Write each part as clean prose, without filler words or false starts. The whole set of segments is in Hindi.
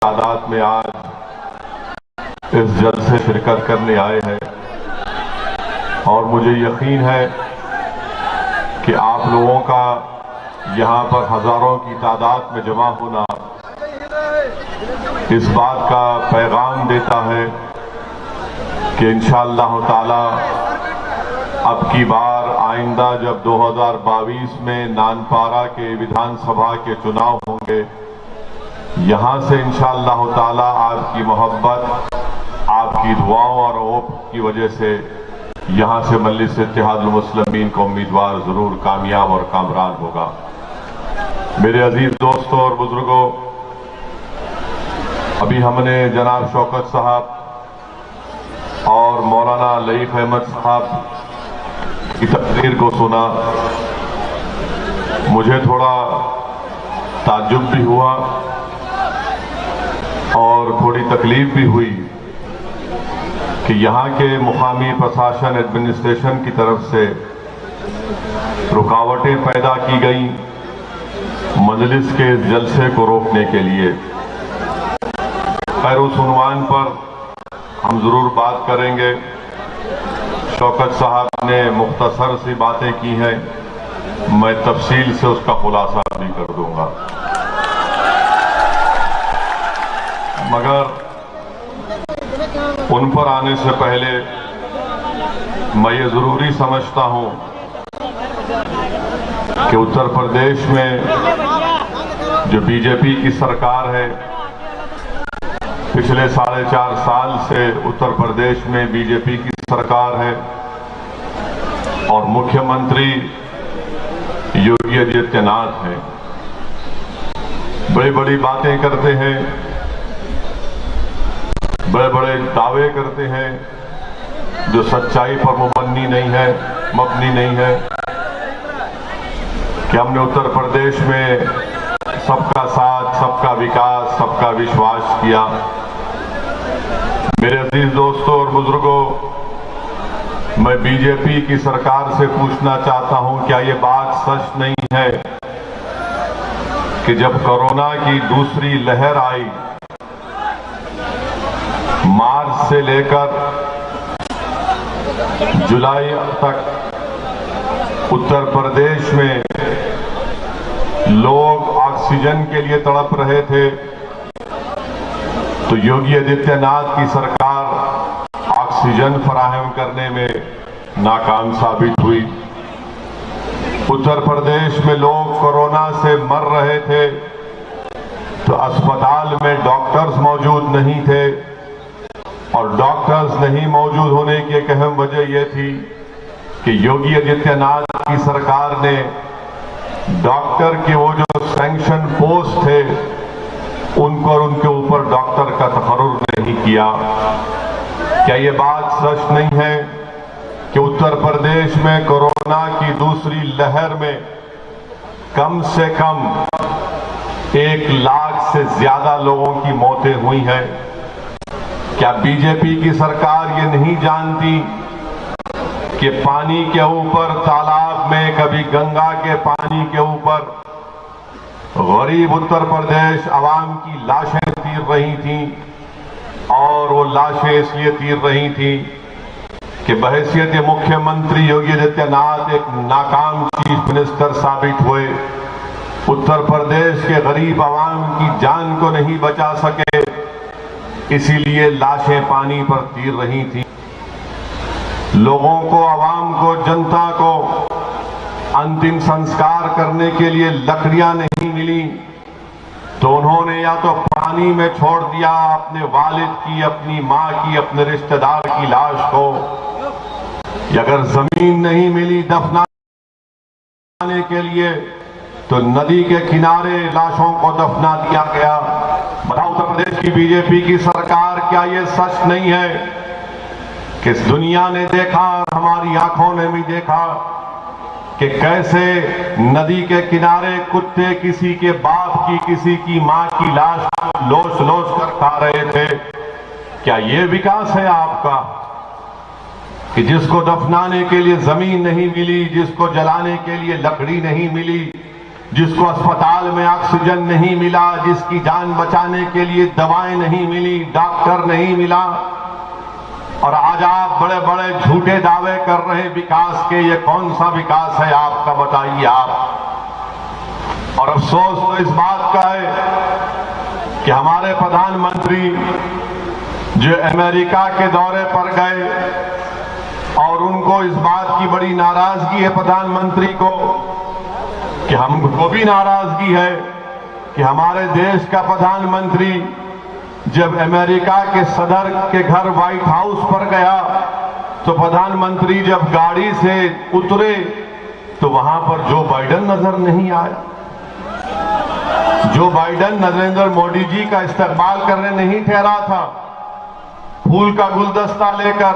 तादाद में आज इस जलसे शिरकत करने आए हैं और मुझे यकीन है कि आप लोगों का यहाँ पर हजारों की तादाद में जमा होना इस बात का पैगाम देता है कि इंशाअल्लाह ताला अब की बार आइंदा जब 2022 में नानपारा के विधानसभा के चुनाव होंगे, यहाँ से इंशाअल्लाह ताला आपकी मोहब्बत, आपकी दुआओं और ओप की वजह से यहाँ से मजलिस इत्तेहादुल मुस्लिमीन का उम्मीदवार जरूर कामयाब और कामरान होगा। मेरे अजीज दोस्तों और बुजुर्गों, अभी हमने जनाब शौकत साहब और मौलाना लईक अहमद साहब की तकरीर को सुना। मुझे थोड़ा ताज्जुब भी हुआ और थोड़ी तकलीफ भी हुई कि यहाँ के मुकामी प्रशासन एडमिनिस्ट्रेशन की तरफ से रुकावटें पैदा की गई मजलिस के जलसे को रोकने के लिए। खैर, उस उन्वान पर हम जरूर बात करेंगे। शौकत साहब ने मुख्तसर सी बातें की हैं, मैं तफसील से उसका खुलासा भी कर दूंगा, मगर उन पर आने से पहले मैं ये जरूरी समझता हूं कि उत्तर प्रदेश में जो बीजेपी की सरकार है, पिछले 4.5 साल से उत्तर प्रदेश में बीजेपी की सरकार है और मुख्यमंत्री योगी आदित्यनाथ हैं। बड़ी बड़ी बातें करते हैं, बड़े बड़े दावे करते हैं जो सच्चाई पर मबनी नहीं है कि हमने उत्तर प्रदेश में सबका साथ, सबका विकास, सबका विश्वास किया। मेरे अजीज दोस्तों और बुजुर्गों, मैं बीजेपी की सरकार से पूछना चाहता हूं, क्या ये बात सच नहीं है कि जब कोरोना की दूसरी लहर आई, मार्च से लेकर जुलाई तक उत्तर प्रदेश में लोग ऑक्सीजन के लिए तड़प रहे थे, तो योगी आदित्यनाथ की सरकार ऑक्सीजन फराहम करने में नाकाम साबित हुई। उत्तर प्रदेश में लोग कोरोना से मर रहे थे तो अस्पताल में डॉक्टर्स मौजूद नहीं थे, और डॉक्टर्स नहीं मौजूद होने की एक अहम वजह यह थी कि योगी आदित्यनाथ की सरकार ने डॉक्टर के वो जो सैंक्शन पोस्ट थे उनको और उनके ऊपर डॉक्टर का तकर्रुर नहीं किया। क्या ये बात सच नहीं है कि उत्तर प्रदेश में कोरोना की दूसरी लहर में कम से कम 1 लाख से ज्यादा लोगों की मौतें हुई हैं? क्या बीजेपी की सरकार ये नहीं जानती कि पानी के ऊपर, तालाब में, कभी गंगा के पानी के ऊपर गरीब उत्तर प्रदेश आवाम की लाशें तीर रही थीं, और वो लाशें इसलिए तीर रही थीं कि बहैसियत मुख्यमंत्री योगी आदित्यनाथ एक नाकाम चीफ मिनिस्टर साबित हुए, उत्तर प्रदेश के गरीब आवाम की जान को नहीं बचा सके, इसीलिए लाशें पानी पर तीर रही थीं। लोगों को, आवाम को, जनता को अंतिम संस्कार करने के लिए लकड़ियां नहीं मिली तो उन्होंने या तो पानी में छोड़ दिया अपने वालिद की, अपनी मां की, अपने रिश्तेदार की लाश को, या अगर जमीन नहीं मिली दफनाने के लिए तो नदी के किनारे लाशों को दफना दिया गया। बताओ उत्तर प्रदेश की बीजेपी की सरकार, क्या ये सच नहीं है कि इस दुनिया ने देखा, हमारी आंखों ने भी देखा कि कैसे नदी के किनारे कुत्ते किसी के बाप की, किसी की मां की लाश लोच लोच कर खा रहे थे? क्या ये विकास है आपका कि जिसको दफनाने के लिए जमीन नहीं मिली, जिसको जलाने के लिए लकड़ी नहीं मिली, जिसको अस्पताल में ऑक्सीजन नहीं मिला, जिसकी जान बचाने के लिए दवाएं नहीं मिली, डॉक्टर नहीं मिला, और आज आप बड़े बड़े झूठे दावे कर रहे हैं विकास के। ये कौन सा विकास है आपका, बताइए आप। और अफसोस तो इस बात का है कि हमारे प्रधानमंत्री जो अमेरिका के दौरे पर गए और उनको इस बात की बड़ी नाराजगी है प्रधानमंत्री को, कि हमको भी नाराजगी है कि हमारे देश का प्रधानमंत्री जब अमेरिका के सदर के घर व्हाइट हाउस पर गया तो प्रधानमंत्री जब गाड़ी से उतरे तो वहां पर जो बाइडेन नजर नहीं आया। जो बाइडेन नरेंद्र मोदी जी का इस्तकबाल करने नहीं ठहरा था फूल का गुलदस्ता लेकर,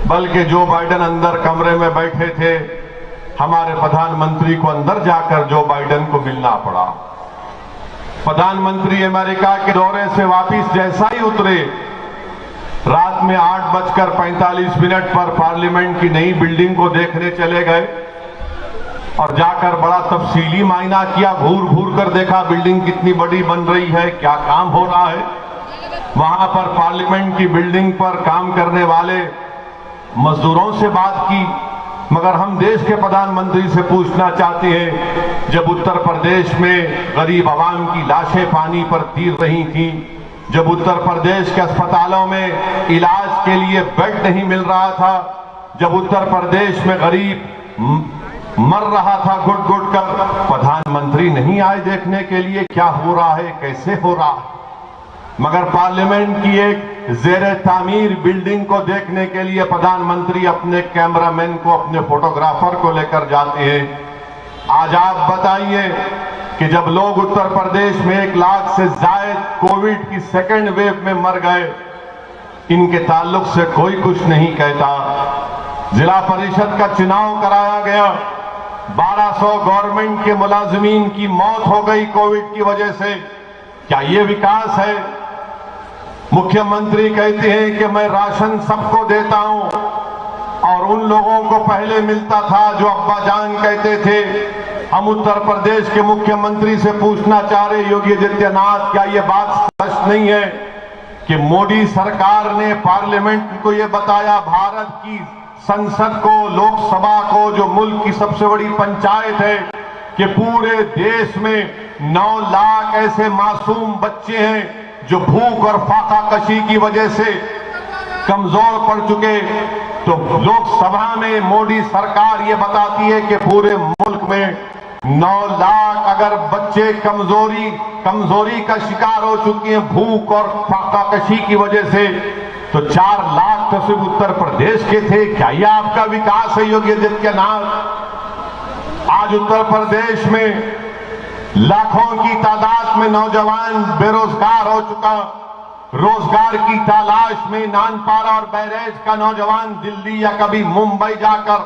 बल्कि जो बाइडेन अंदर कमरे में बैठे थे, हमारे प्रधानमंत्री को अंदर जाकर जो बाइडेन को मिलना पड़ा। प्रधानमंत्री अमेरिका के दौरे से वापस जैसा ही उतरे, रात में 8:45 पर पार्लियामेंट की नई बिल्डिंग को देखने चले गए और जाकर बड़ा तफसीली मायना किया, घूर घूर कर देखा बिल्डिंग कितनी बड़ी बन रही है, क्या काम हो रहा है। वहां पर पार्लियामेंट की बिल्डिंग पर काम करने वाले मजदूरों से बात की। मगर हम देश के प्रधानमंत्री से पूछना चाहते हैं, जब उत्तर प्रदेश में गरीब आवाम की लाशें पानी पर तैर रही थी, जब उत्तर प्रदेश के अस्पतालों में इलाज के लिए बेड नहीं मिल रहा था, जब उत्तर प्रदेश में गरीब मर रहा था घुट घुट कर, प्रधानमंत्री नहीं आए देखने के लिए क्या हो रहा है, कैसे हो रहा है। मगर पार्लियामेंट की एक जेरे तामीर बिल्डिंग को देखने के लिए प्रधानमंत्री अपने कैमरामैन को, अपने फोटोग्राफर को लेकर जाते हैं। आज आप बताइए कि जब लोग उत्तर प्रदेश में 1 लाख से ज्यादा कोविड की सेकेंड वेव में मर गए, इनके ताल्लुक से कोई कुछ नहीं कहता। जिला परिषद का चुनाव कराया गया, 1200 गवर्नमेंट के मुलाजिमीन की मौत हो गई कोविड की वजह से। क्या ये विकास है? मुख्यमंत्री कहते हैं कि मैं राशन सबको देता हूं, और उन लोगों को पहले मिलता था जो अब्बा जान कहते थे। हम उत्तर प्रदेश के मुख्यमंत्री से पूछना चाह रहे योगी आदित्यनाथ, क्या ये बात सच नहीं है कि मोदी सरकार ने पार्लियामेंट को ये बताया, भारत की संसद को, लोकसभा को, जो मुल्क की सबसे बड़ी पंचायत है, कि पूरे देश में 9 लाख ऐसे मासूम बच्चे हैं जो भूख और फाका कशी की वजह से कमजोर पड़ चुके। तो लोकसभा में मोदी सरकार ये बताती है कि पूरे मुल्क में 9 लाख अगर बच्चे कमजोरी का शिकार हो चुके हैं भूख और फाका कशी की वजह से, तो 4 लाख तो सिर्फ उत्तर प्रदेश के थे। क्या यह आपका विकास है योगी आदित्यनाथ? आज उत्तर प्रदेश में लाखों की तादाद में नौजवान बेरोजगार हो चुका। रोजगार की तलाश में नानपारा और बहराइच का नौजवान दिल्ली या कभी मुंबई जाकर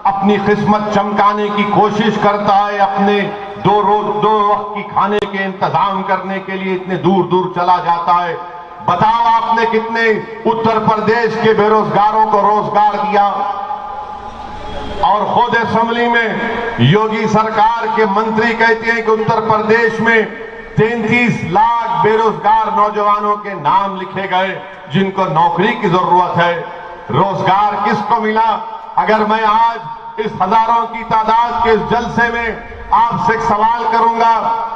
अपनी किस्मत चमकाने की कोशिश करता है, अपने दो वक्त की खाने के इंतजाम करने के लिए इतने दूर दूर चला जाता है। बताओ आपने कितने उत्तर प्रदेश के बेरोजगारों को रोजगार दिया? और खुद असेंबली में योगी सरकार के मंत्री कहते हैं कि उत्तर प्रदेश में 33 लाख बेरोजगार नौजवानों के नाम लिखे गए जिनको नौकरी की जरूरत है। रोजगार किसको मिला? अगर मैं आज इस हजारों की तादाद के इस जलसे में आपसे एक सवाल करूंगा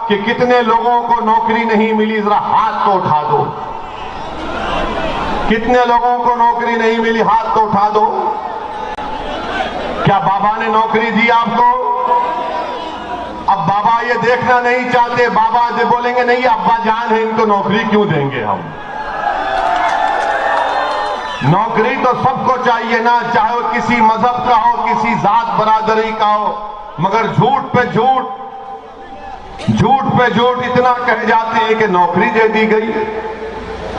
कि कितने लोगों को नौकरी नहीं मिली, जरा हाथ तो उठा दो। कितने लोगों को नौकरी नहीं मिली, हाथ तो उठा दो। क्या बाबा ने नौकरी दी आपको? अब बाबा ये देखना नहीं चाहते, बाबा जो बोलेंगे नहीं अब्बा जान है, इनको नौकरी क्यों देंगे हम? नौकरी तो सबको चाहिए ना, चाहे वो किसी मजहब का हो, किसी जात बरादरी का हो, मगर झूठ पे झूठ इतना कह जाते हैं कि नौकरी दे दी गई।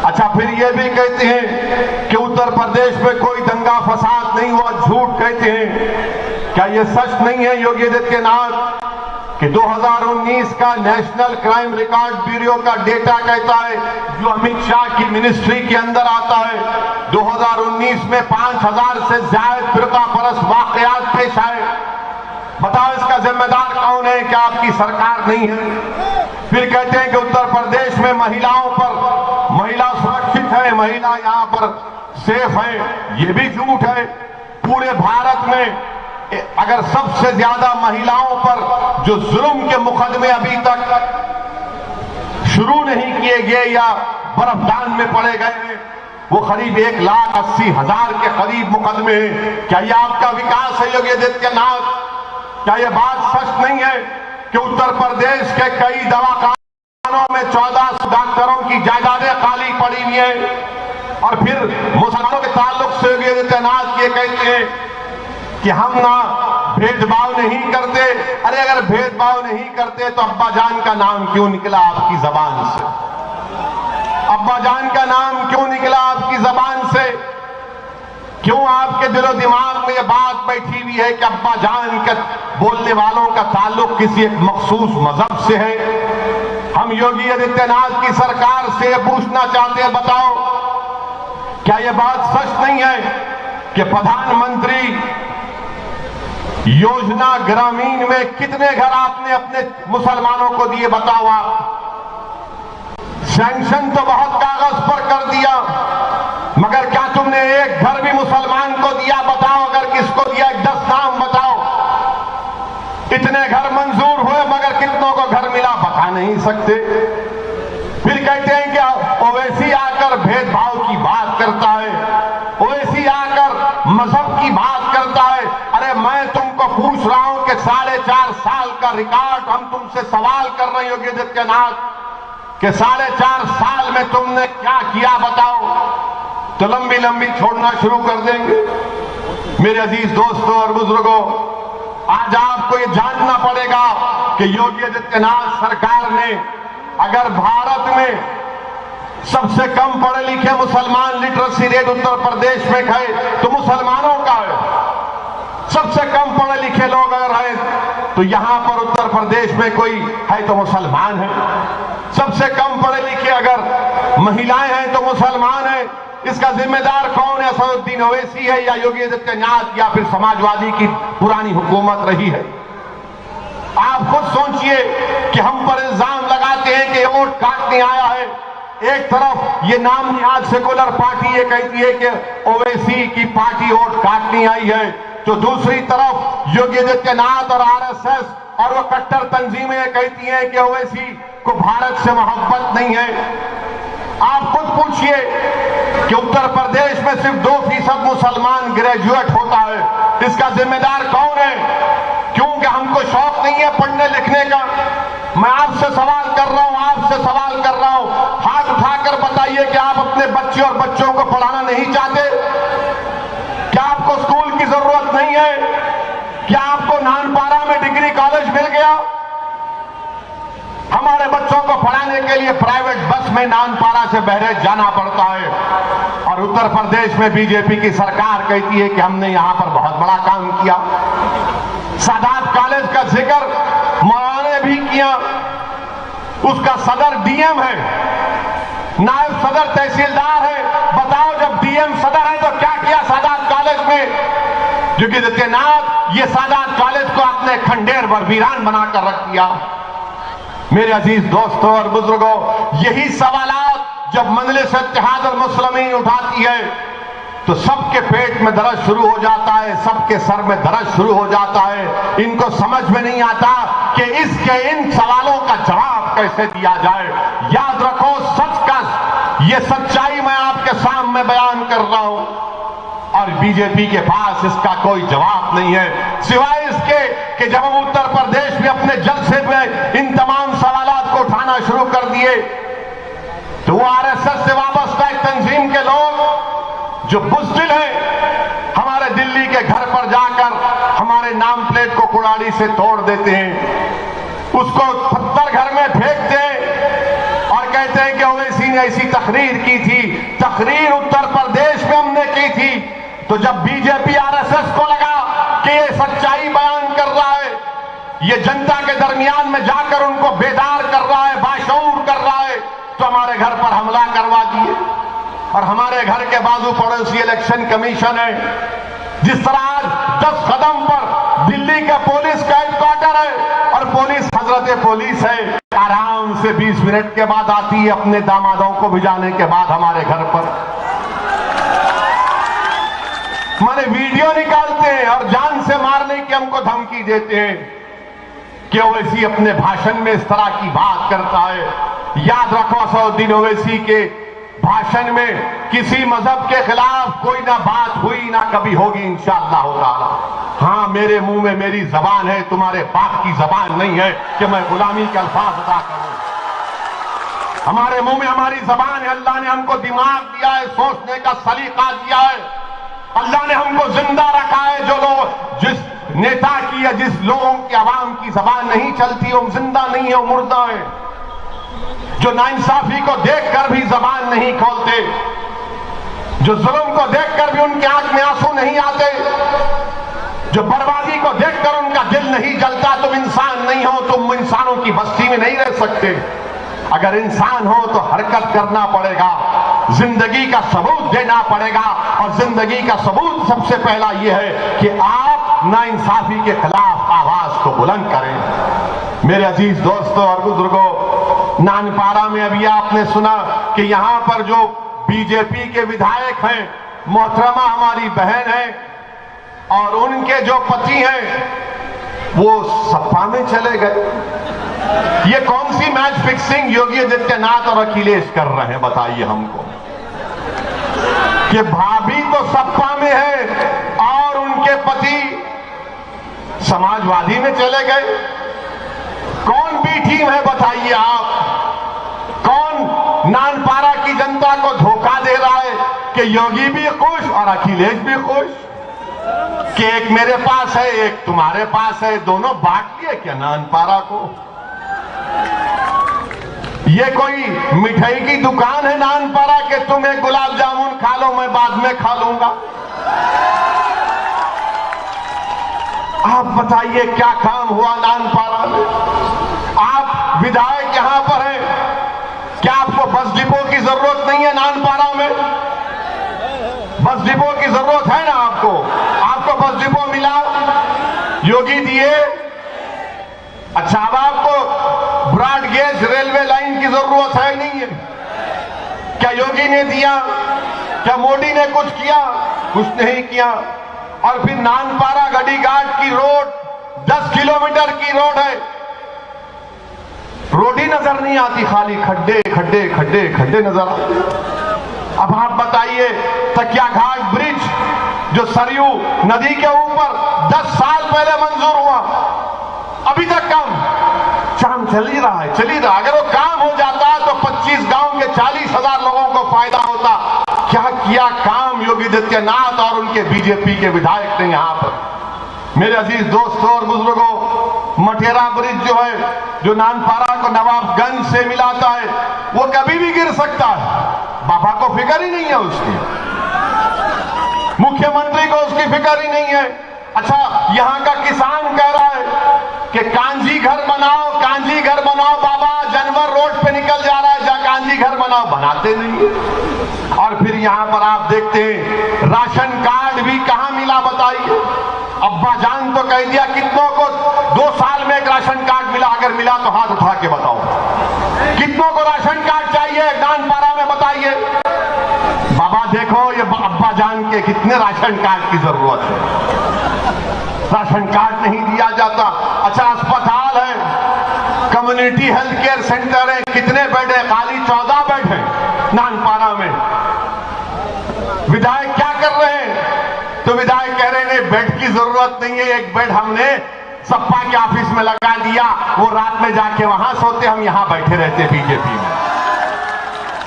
अच्छा, फिर ये भी कहते हैं कि उत्तर प्रदेश में कोई दंगा फसाद नहीं हुआ, झूठ कहते हैं। क्या ये सच नहीं है योगी आदित्यनाथ कि 2019 का नेशनल क्राइम रिकॉर्ड ब्यूरो का डेटा कहता है, जो अमित शाह की मिनिस्ट्री के अंदर आता है, 2019 में 5000 से ज्यादा फिरका परस्त वाकयात पेश आए। बताओ इसका जिम्मेदार कौन है? क्या आपकी सरकार नहीं है? फिर कहते हैं कि उत्तर प्रदेश में महिलाओं पर, महिला सुरक्षित है, महिला यहां पर सेफ है। ये भी झूठ है। पूरे भारत में अगर सबसे ज्यादा महिलाओं पर जो जुल्म के मुकदमे अभी तक शुरू नहीं किए गए या बर्फदान में पड़े गए हैं, वो करीब 1,80,000 के करीब मुकदमे हैं। क्या ये आपका विकास है योगी आदित्यनाथ? क्या ये बात सच नहीं है कि उत्तर प्रदेश के कई दवाखानों में 14 डॉक्टरों की जायदादें खाली पड़ी हुई हैं? और फिर मुसलमानों के ताल्लुक से योगी आदित्यनाथ ये कहते हैं कि हम ना भेदभाव नहीं करते। अरे अगर भेदभाव नहीं करते तो अब्बा जान का नाम क्यों निकला आपकी जबान से? अब्बा जान का नाम क्यों निकला आपकी जबान से? क्यों आपके दिलो दिमाग में ये बात बैठी हुई है कि अब्बा जान के बोलने वालों का ताल्लुक किसी एक मखसूस मजहब से है? हम योगी आदित्यनाथ की सरकार से पूछना चाहते हैं, बताओ क्या यह बात सच नहीं है कि प्रधानमंत्री योजना ग्रामीण में कितने घर आपने अपने मुसलमानों को दिए? बताओ आप। सैंक्शन तो बहुत कागज पर कर दिया, मगर क्या तुमने एक घर भी मुसलमान को दिया? बताओ अगर किसको दिया, 10 नाम बताओ। इतने घर मंजूर हुए मगर कितनों को घर मिला बता नहीं सकते। फिर कहते हैं कि ओवैसी आकर भेदभाव की बात करता है, ओवैसी आकर मजहब की बात करता है। अरे मैं तुमको पूछ रहा हूं कि 4.5 साल का रिकॉर्ड हम तुमसे सवाल कर रहे हैं योगी आदित्यनाथ कि 4.5 साल में तुमने क्या किया बताओ? तो लंबी लंबी छोड़ना शुरू कर देंगे। मेरे अजीज दोस्तों और बुजुर्गों, आज आपको ये जानना पड़ेगा कि योगी आदित्यनाथ सरकार ने अगर भारत में सबसे कम पढ़े लिखे मुसलमान लिटरेसी रेट उत्तर प्रदेश में गए तो मुसलमानों का है। सबसे कम पढ़े लिखे लोग अगर हैं तो यहां पर उत्तर प्रदेश में कोई है तो मुसलमान है। सबसे कम पढ़े लिखे अगर महिलाएं हैं तो मुसलमान है। इसका जिम्मेदार कौन है? असदुद्दीन ओवैसी है या योगी आदित्यनाथ या फिर समाजवादी की पुरानी हुकूमत रही है? आप खुद सोचिए कि हम पर इल्जाम लगाते हैं कि वोट काटने आया है। एक तरफ ये नाम निहाद सेकुलर पार्टी ये कहती है कि ओवैसी की पार्टी वोट काटने आई है, तो दूसरी तरफ योगी आदित्यनाथ और आरएसएस और वो कट्टर तंजीमें ये कहती हैं कि ओवैसी को भारत से मोहब्बत नहीं है। आप खुद पूछिए कि उत्तर प्रदेश में सिर्फ 2% मुसलमान ग्रेजुएट होता है। इसका जिम्मेदार कौन है? क्योंकि हमको शौक नहीं है पढ़ने लिखने का। मैं आपसे सवाल कर रहा हूं, आपसे सवाल कर रहा हूं, हाथ उठाकर बताइए कि आप अपने बच्चे और बच्चों को पढ़ाना नहीं चाहते? क्या आपको स्कूल की जरूरत नहीं है? क्या आपको नानपारा में डिग्री कॉलेज मिल गया? हमारे बच्चों को पढ़ाने के लिए प्राइवेट बस में नानपारा से बहरेज जाना पड़ता है। और उत्तर प्रदेश में बीजेपी की सरकार कहती है कि हमने यहां पर बहुत बड़ा काम किया। सादात कॉलेज का जिक्र मौलाना ने भी किया। उसका सदर डीएम है, नायब सदर तहसीलदार है। बताओ जब डीएम सदर है तो क्या किया सादात कॉलेज में? योगी आदित्यनाथ ये सादात कॉलेज को अपने खंडेर व वीरान बनाकर रख दिया। मेरे अजीज दोस्तों और बुजुर्गों, यही सवालात जब मजलिस इत्तेहाद और मुस्लिमीन उठाती है तो सबके पेट में दर्द शुरू हो जाता है, सबके सर में दर्द शुरू हो जाता है। इनको समझ में नहीं आता कि इसके इन सवालों का जवाब कैसे दिया जाए। याद रखो, सच का ये सच्चाई मैं आपके सामने बयान कर रहा हूं और बीजेपी के पास इसका कोई जवाब नहीं है, सिवाय इसके कि जब हम उत्तर प्रदेश में अपने जलसे में इन तमाम सवालात को उठाना शुरू कर दिए तो वो आरएसएस से वाबस्ता एक तंजीम के लोग जो बुज़दिल हैं हमारे दिल्ली के घर पर जाकर हमारे नाम प्लेट को कुड़ाड़ी से तोड़ देते हैं, उसको पत्थर घर में फेंकते हैं और कहते हैं कि ओवैसी ने ऐसी तकरीर की थी। तकरीर उत्तर प्रदेश में हमने की थी। तो जब बीजेपी आरएसएस को लगा कि ये सच्चाई बयान कर रहा है, ये जनता के दरमियान में जाकर उनको बेदार कर रहा है, बाशऊर कर रहा है, तो हमारे घर पर हमला करवा दिए। और हमारे घर के बाजू पड़ोसी इलेक्शन कमीशन है। जिस तरह आज 10 कदम पर दिल्ली के पुलिस का पुलिस हजरत पुलिस है, आराम से 20 मिनट के बाद आती है अपने दामादों को भिजाने के बाद हमारे घर पर। माने वीडियो निकालते हैं और जान से मारने की हमको धमकी देते हैं कि ओवैसी अपने भाषण में इस तरह की बात करता है। याद रखो 100 दिन ओवैसी के भाषण में किसी मजहब के खिलाफ कोई ना बात हुई ना कभी होगी इंशाअल्लाह ताला। हाँ, मेरे मुंह में मेरी जबान है, तुम्हारे बाप की जबान नहीं है कि मैं गुलामी के अल्फाज अदा करूं। हमारे मुंह में हमारी जबान है। अल्लाह ने हमको दिमाग दिया है, सोचने का सलीका दिया है। अल्लाह ने हमको जिंदा रखा है। जो लोग जिस नेता की या जिस लोगों की आवाम की जबान नहीं चलती, वो जिंदा नहीं है, वो मुर्दा है। जो नाइंसाफी को देखकर भी जबान नहीं खोलते, जो जुल्म को देखकर भी उनके आंख में आंसू नहीं आते, जो बर्बादी को देखकर उनका दिल नहीं जलता, तुम इंसान नहीं हो, तुम इंसानों की बस्ती में नहीं रह सकते। अगर इंसान हो तो हरकत करना पड़ेगा, जिंदगी का सबूत देना पड़ेगा। और जिंदगी का सबूत सबसे पहला यह है कि आप नाइंसाफी के खिलाफ आवाज को बुलंद करें। मेरे अजीज दोस्तों और बुजुर्गों, नानपारा में अभी आपने सुना कि यहां पर जो बीजेपी के विधायक हैं, मोहतरमा हमारी बहन है और उनके जो पति हैं वो सपा में चले गए। ये कौन सी मैच फिक्सिंग योगी आदित्यनाथ और अखिलेश कर रहे हैं, बताइए हमको। कि भाभी तो सपा में है और उनके पति समाजवादी में चले गए। कौन बी टीम है बताइए आप? कौन नानपारा की जनता को धोखा दे रहा है कि योगी भी खुश और अखिलेश भी खुश, कि एक मेरे पास है एक तुम्हारे पास है, दोनों बांट लिए क्या नानपारा को? ये कोई मिठाई की दुकान है नानपारा के तुम एक गुलाब जामुन खा लो, मैं बाद में खा लूंगा? आप बताइए क्या काम हुआ नानपारा में? आप विधायक यहां पर हैं, क्या आपको बस डिपो की जरूरत नहीं है नानपारा में? बस डिपो की जरूरत है ना आपको? आपको बस डिपो मिला, योगी दिए। अच्छा, अब आपको ब्रॉड गेज रेलवे लाइन की जरूरत है नहीं है? क्या योगी ने दिया? क्या मोदी ने कुछ किया? कुछ नहीं किया। और फिर नानपारा गढ़ीघाट की रोड 10 किलोमीटर की रोड है, रोड ही नजर नहीं आती, खाली खड्डे खड्डे खड्डे खड्डे नजर आते। अब आप बताइए, तकिया घाट ब्रिज जो सरयू नदी के ऊपर 10 साल पहले मंजूर हुआ, अभी तक काम चल ही रहा है, चल ही रहा। अगर वो काम हो जाता तो 25 गांव के 40,000 लोगों को फायदा होता। क्या किया काम योगी आदित्यनाथ और उनके बीजेपी के विधायक ने यहां पर। मेरे अजीज दोस्तों और बुजुर्गों, मठेरा ब्रिज जो है, जो नानपारा को नवाबगंज से मिलाता है, वो कभी भी गिर सकता है। बाबा को फिक्र ही नहीं है उसकी, मुख्यमंत्री को उसकी फिक्र ही नहीं है। अच्छा, यहां का किसान कह रहा है कि कांजी घर बनाओ, कांजी घर बनाओ। बाबा जानवर रोड पे निकल जा रहा है, जा कांजी घर बनाओ, बनाते नहीं है। और फिर यहां पर आप देखते हैं राशन कार्ड भी कहां मिला बताइए? अब्बा जान तो कह दिया, कितनों को 2 साल में एक राशन कार्ड मिला? अगर मिला तो हाथ उठा के बताओ, कितनों को राशन कार्ड चाहिए नानपारा में बताइए? बाबा देखो, ये अब्बा जान के कितने राशन कार्ड की जरूरत है, राशन कार्ड नहीं दिया जाता। अच्छा, अस्पताल है, कम्युनिटी हेल्थ केयर सेंटर है, कितने बेड है? खाली 14 बेड है नानपारा में। विधायक क्या कर रहे हैं? तो विधायक कह रहे हैं बेड की जरूरत नहीं है, एक बेड हमने सपा के ऑफिस में लगा दिया, वो रात में जाके वहां सोते, हम यहां बैठे रहते बीजेपी में।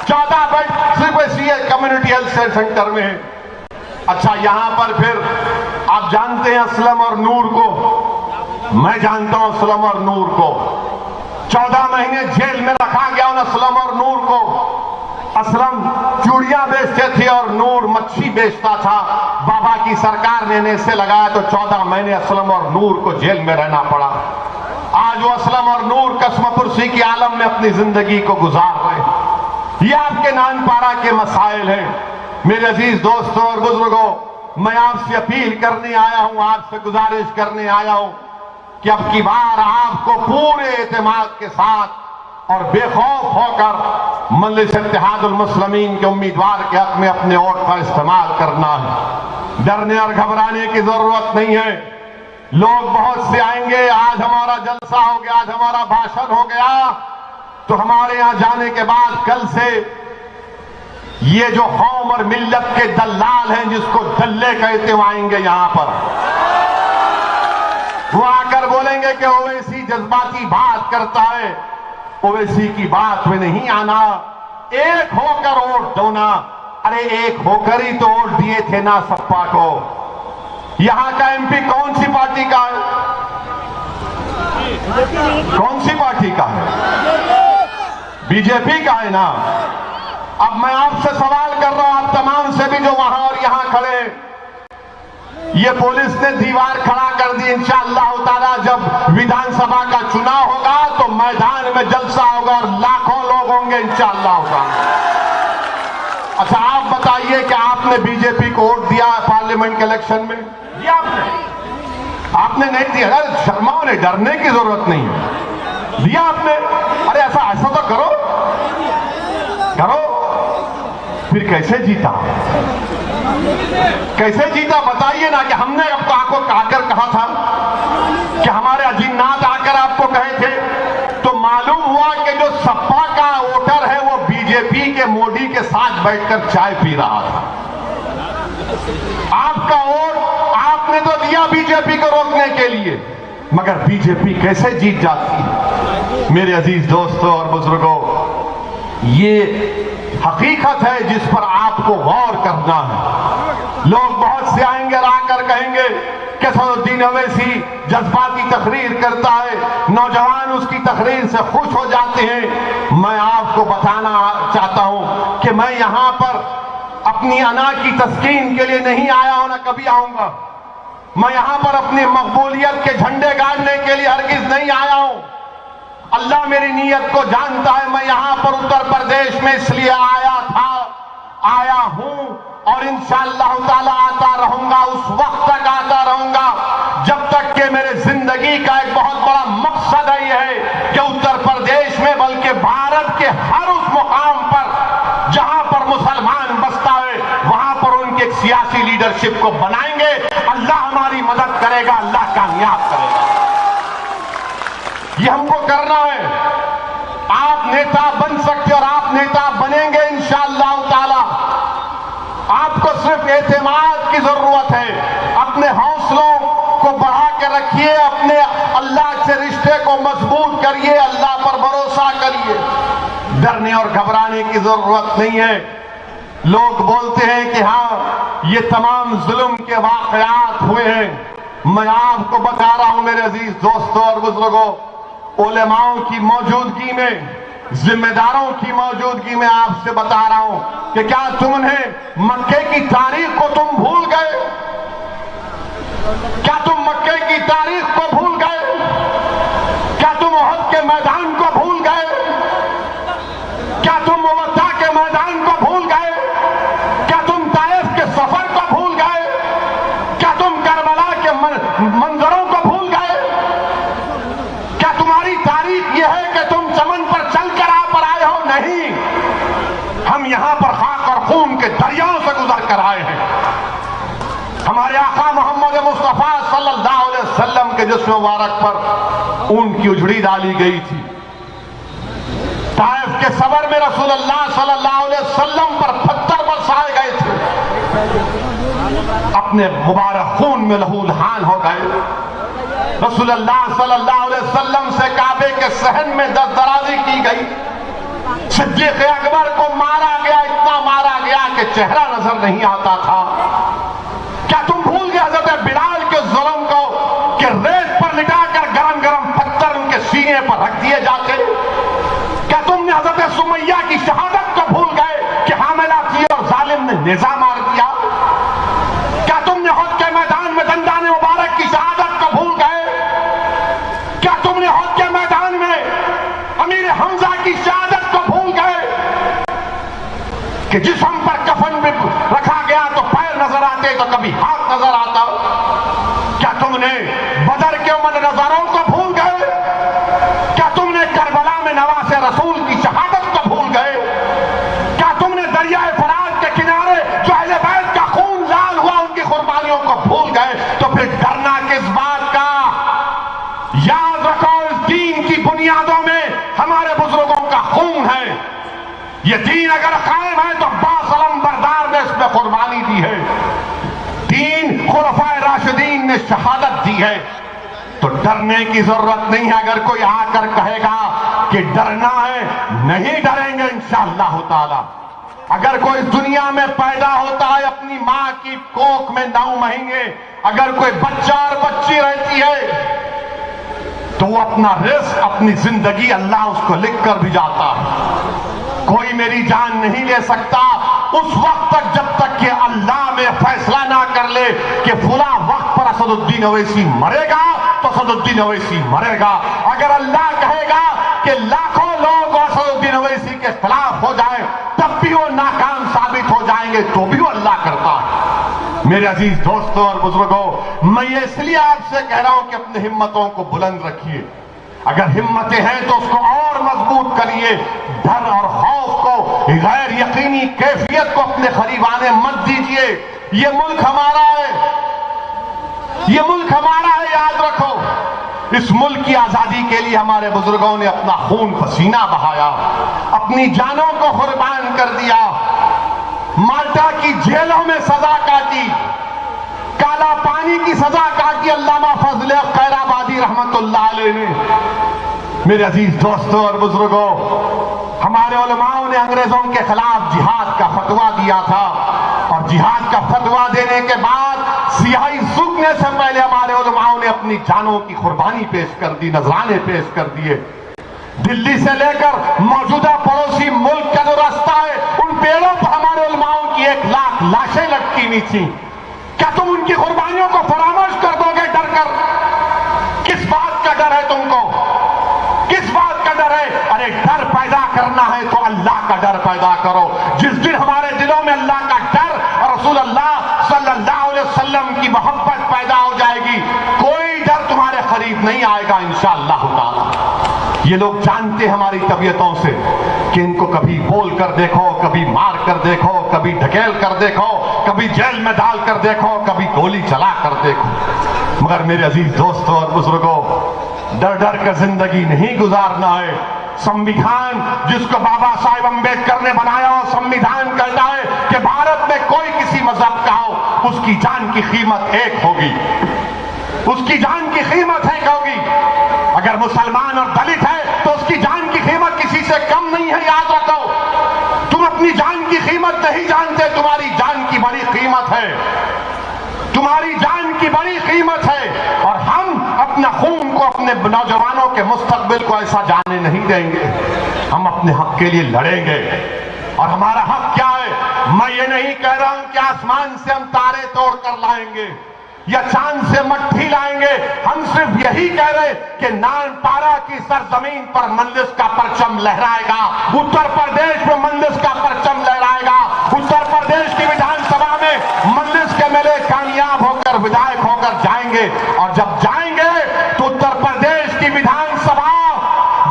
14 बेड सिर्फ इसी कम्युनिटी हेल्थ केयर सेंटर में है। अच्छा, यहां पर फिर आप जानते हैं असलम और नूर को, मैं जानता हूं असलम और नूर को। 14 महीने जेल में रखा गया उन असलम और नूर को। असलम चूड़ियां बेचते थे और नूर मच्छी बेचता था। बाबा की सरकार ने इसे लगाया तो 14 महीने असलम और नूर को जेल में रहना पड़ा। आज वो असलम और नूर कसमपुरसी की आलम में अपनी जिंदगी को गुजार रहे। ये आपके नानपारा के मसाइल हैं। मेरे अजीज दोस्तों और बुजुर्गों, मैं आपसे अपील करने आया हूं, आपसे गुजारिश करने आया हूं कि अब की बार आपको पूरे एतमाद के साथ और बेखौफ होकर मजलिस इत्तेहादुल मुस्लिमीन के उम्मीदवार के हक में अपने वोट का इस्तेमाल करना है। डरने और घबराने की जरूरत नहीं है। लोग बहुत से आएंगे, आज हमारा जलसा हो गया, आज हमारा भाषण हो गया, तो हमारे यहां जाने के बाद कल से ये जो कौम और मिल्लत के दल्लाल हैं, जिसको दल्ले कहते हुए आएंगे यहां पर, वो आकर बोलेंगे कि ओवैसी जज्बाती बात करता है। ओवैसी की बात में नहीं आना, एक होकर वोट दोना। अरे एक होकर ही तो वोट दिए थे ना सपा को। यहां का एमपी कौन सी पार्टी का है? कौन सी पार्टी का है? बीजेपी का है ना। अब मैं आपसे सवाल कर रहा हूं, आप तमाम से भी जो वहां और यहां खड़े, ये पुलिस ने दीवार खड़ा कर दी। इंशाअल्लाह ताला जब विधानसभा का चुनाव होगा तो मैदान में जलसा होगा और लाखों लोग होंगे इंशाअल्लाह ताला। अच्छा आप बताइए कि आपने बीजेपी को वोट दिया पार्लियामेंट के इलेक्शन में? दिया आपने नहीं दिया? अरे शर्माओ नहीं, डरने की जरूरत नहीं है। दिया आपने? अरे ऐसा तो करो करो। फिर कैसे जीता? कैसे जीता बताइए ना। कि हमने आपको आकर कहा था कि हमारे अजीनाथ आकर आपको कहे थे, तो मालूम हुआ कि जो सपा का वोटर है वो बीजेपी के मोदी के साथ बैठकर चाय पी रहा था। आपका वोट आपने तो दिया बीजेपी को रोकने के लिए, मगर बीजेपी कैसे जीत जाती है? मेरे अजीज दोस्तों और बुजुर्गों, ये हकीकत है जिस पर आपको गौर करना है। लोग बहुत से आएंगे और आकर कहेंगे कि सदरुद्दीन ओवैसी जज्बाती तकरीर करता है, नौजवान उसकी तकरीर से खुश हो जाते हैं। मैं आपको बताना चाहता हूं कि मैं यहां पर अपनी अना की तस्कीन के लिए नहीं आया हूं, ना कभी आऊंगा। मैं यहां पर अपनी मकबूलियत के झंडे गाड़ने के लिए हरगिज नहीं आया हूं। अल्लाह मेरी नीयत को जानता है। मैं यहां पर उत्तर प्रदेश में इसलिए आया हूं और इंशाअल्लाह ताला आता रहूंगा, उस वक्त तक आता रहूंगा जब तक कि मेरे जिंदगी का एक बहुत बड़ा मकसद है कि उत्तर प्रदेश में बल्कि भारत के हर उस मुकाम पर जहां पर मुसलमान बसता है वहां पर उनकी एक सियासी लीडरशिप को बनाएंगे। अल्लाह हमारी मदद करेगा, अल्लाह कामयाब करेगा। ये हमको करना है। आप नेता बन सकते और आप नेता बनेंगे इंशाअल्लाह ताला। आपको सिर्फ एतमाद की जरूरत है। अपने हौसलों को बढ़ा के रखिए, अपने अल्लाह से रिश्ते को मजबूत करिए, अल्लाह पर भरोसा करिए। डरने और घबराने की जरूरत नहीं है। लोग बोलते हैं कि हाँ ये तमाम जुल्म के वाकयात हुए हैं। मैं आपको बता रहा हूं मेरे अजीज दोस्तों और बुजुर्गों, उलेमाओं की मौजूदगी में, जिम्मेदारों की मौजूदगी में आपसे बता रहा हूं कि क्या तुमने मक्के की तारीख को तुम भूल गए? क्या तुम मक्के की तारीख को भूल गए? क्या तुम उहद के मैदान को भूल गए? क्या तुम मुवत्ता के मैदान को भूल गए? क्या तुम ताइफ के सफर को भूल गए? क्या तुम करबला के मंजरों को भूल गए? क्या तुम्हारी तारीख यह है कि तुम चमन पर चलकर आ पर आए हो? नहीं, हम यहां पर खाक और खून के दरियाओं से गुजर कर आए हैं। हमारे आका मोहम्मद मुस्तफा सल्लल्लाहु अलैहि वसल्लम के जिस्म मुबारक पर ऊन की उजड़ी डाली गई थी। ताइफ के सबर में रसूलुल्लाह सल्लल्लाहु अलैहि वसल्लम पर पत्थर बरसाए गए थे। अपने मुबारक खून में लहूलहान हो गए। रसूलुल्लाह सल्लल्लाहु अलैहि वसल्लम से काबे के सहन में दस्तराजी की गई। सिद्दीक़ अकबर को मारा गया, इतना मारा गया कि चेहरा नजर नहीं आता था। क्या तुम भूल गए हजरत बिलाल के जुल्म को कि रेत पर लिटाकर गरम गरम पत्थर उनके सीने पर रख दिए जाते? क्या तुमने हजरत सुमैया की शहादत को भूल गए कि हामिला थी और जालिम ने नेज़ा मार दिया? क्या तुमने उहद के मैदान में दंदाने मुबारक की शहादत को भूल गए? क्या तुमने उहद के मैदान में अमीर हमजा की शहादत को भूल गए कि जिस्म पर कफन भी रखा गया तो पैर नजर आते तो कभी हाथ नजर आता? क्या तुमने बदर के उन नजारों को अगर कायम है तो अब्बास अलमबरदार ने इसमें कुर्बानी दी है, 3 खुलफाए राशिदीन ने शहादत दी है। तो डरने की जरूरत नहीं है। अगर कोई आकर कहेगा कि डरना है, नहीं डरेंगे इंशाअल्लाह ताला। अगर कोई दुनिया में पैदा होता है अपनी मां की कोख में 9 महीने, अगर कोई बच्चा और बच्ची रहती है तो वो अपना रिस्क, अपनी जिंदगी अल्लाह उसको लिख कर भी जाता है। कोई मेरी जान नहीं ले सकता उस वक्त तक जब तक कि अल्लाह में फैसला ना कर ले कि फुला वक्त पर असदुद्दीन ओवैसी मरेगा तो असदुद्दीन ओवैसी मरेगा। अगर अल्लाह कहेगा कि लाखों लोग असदुद्दीन ओवैसी के खिलाफ हो जाए तब भी वो नाकाम साबित हो जाएंगे, तो भी वो अल्लाह करता है। मेरे अजीज दोस्तों और बुजुर्गों, मैं ये इसलिए आपसे कह रहा हूं कि अपनी हिम्मतों को बुलंद रखिए। अगर हिम्मतें हैं तो उसको और मजबूत करिए। डर और खौफ को, गैर यकीनी कैफियत को अपने करीब आने मत दीजिए। ये मुल्क हमारा है, ये मुल्क हमारा है, याद रखो। इस मुल्क की आजादी के लिए हमारे बुजुर्गों ने अपना खून पसीना बहाया, अपनी जानों को कुर्बान कर दिया, माल्टा की जेलों में सजा काटी, काला पानी की सजा काटी अल्लामा फजल खैराबादी रहमतुल्लाह अलैह ने। मेरे अजीज दोस्तों और बुजुर्गों, हमारे उलमाओं ने अंग्रेजों के खिलाफ जिहाद का फतवा दिया था और जिहाद का फतवा देने के बाद सियाही सूखने से पहले हमारे उलमाओं ने अपनी जानों की कुर्बानी पेश कर दी, नजराने पेश कर दिए। दिल्ली से लेकर मौजूदा पड़ोसी मुल्क का जो रास्ता है, उन पेड़ों पर हमारे उलमाओं की 1 लाख लाशें लटकी हुई थी। क्या तुम उनकी कुर्बानियों को फरामोश कर दोगे डर कर? किस बात का डर है तुमको? किस बात का डर है? अरे डर पैदा करना है तो अल्लाह का डर पैदा करो। जिस दिन हमारे दिलों में अल्लाह का डर और रसूल अल्लाह सल्लल्लाहु अलैहि वसल्लम की मोहब्बत पैदा हो जाएगी, कोई डर तुम्हारे करीब नहीं आएगा इंशाअल्लाह ताला। ये लोग जानते हमारी तबीयतों से कि इनको कभी बोल कर देखो, कभी मार कर देखो, कभी ढकेल कर देखो, कभी जेल में डाल कर देखो, कभी गोली चला कर देखो। मगर मेरे अजीज दोस्तों और बुजुर्गों, डर डर कर जिंदगी नहीं गुजारना है। संविधान जिसको बाबा साहेब अम्बेडकर ने बनाया और संविधान कहता है कि भारत में कोई किसी मजहब का हो, उसकी जान की कीमत एक होगी, उसकी जान की कीमत एक होगी। अगर मुसलमान और दलित है तो उसकी जान की कीमत किसी से कम नहीं है, याद रखो। तुम अपनी जान की कीमत नहीं जानते, तुम्हारी जान की बड़ी कीमत है, तुम्हारी जान की बड़ी कीमत है। और हम अपना खून को, अपने नौजवानों के मुस्तकबिल को ऐसा जाने नहीं देंगे। हम अपने हक के लिए लड़ेंगे। और हमारा हक क्या है? मैं ये नहीं कह रहा हूं कि आसमान से हम तारे तोड़कर लाएंगे या चांद से मट्टी लाएंगे। हम सिर्फ यही कह रहे कि नानपारा की सरजमीन पर मंदिर का परचम लहराएगा, उत्तर प्रदेश में मंदिर का परचम लहराएगा, उत्तर प्रदेश की विधानसभा में मंदिर के मेले कामयाब होकर विधायक होकर जाएंगे। और जब जाएंगे तो उत्तर प्रदेश की विधानसभा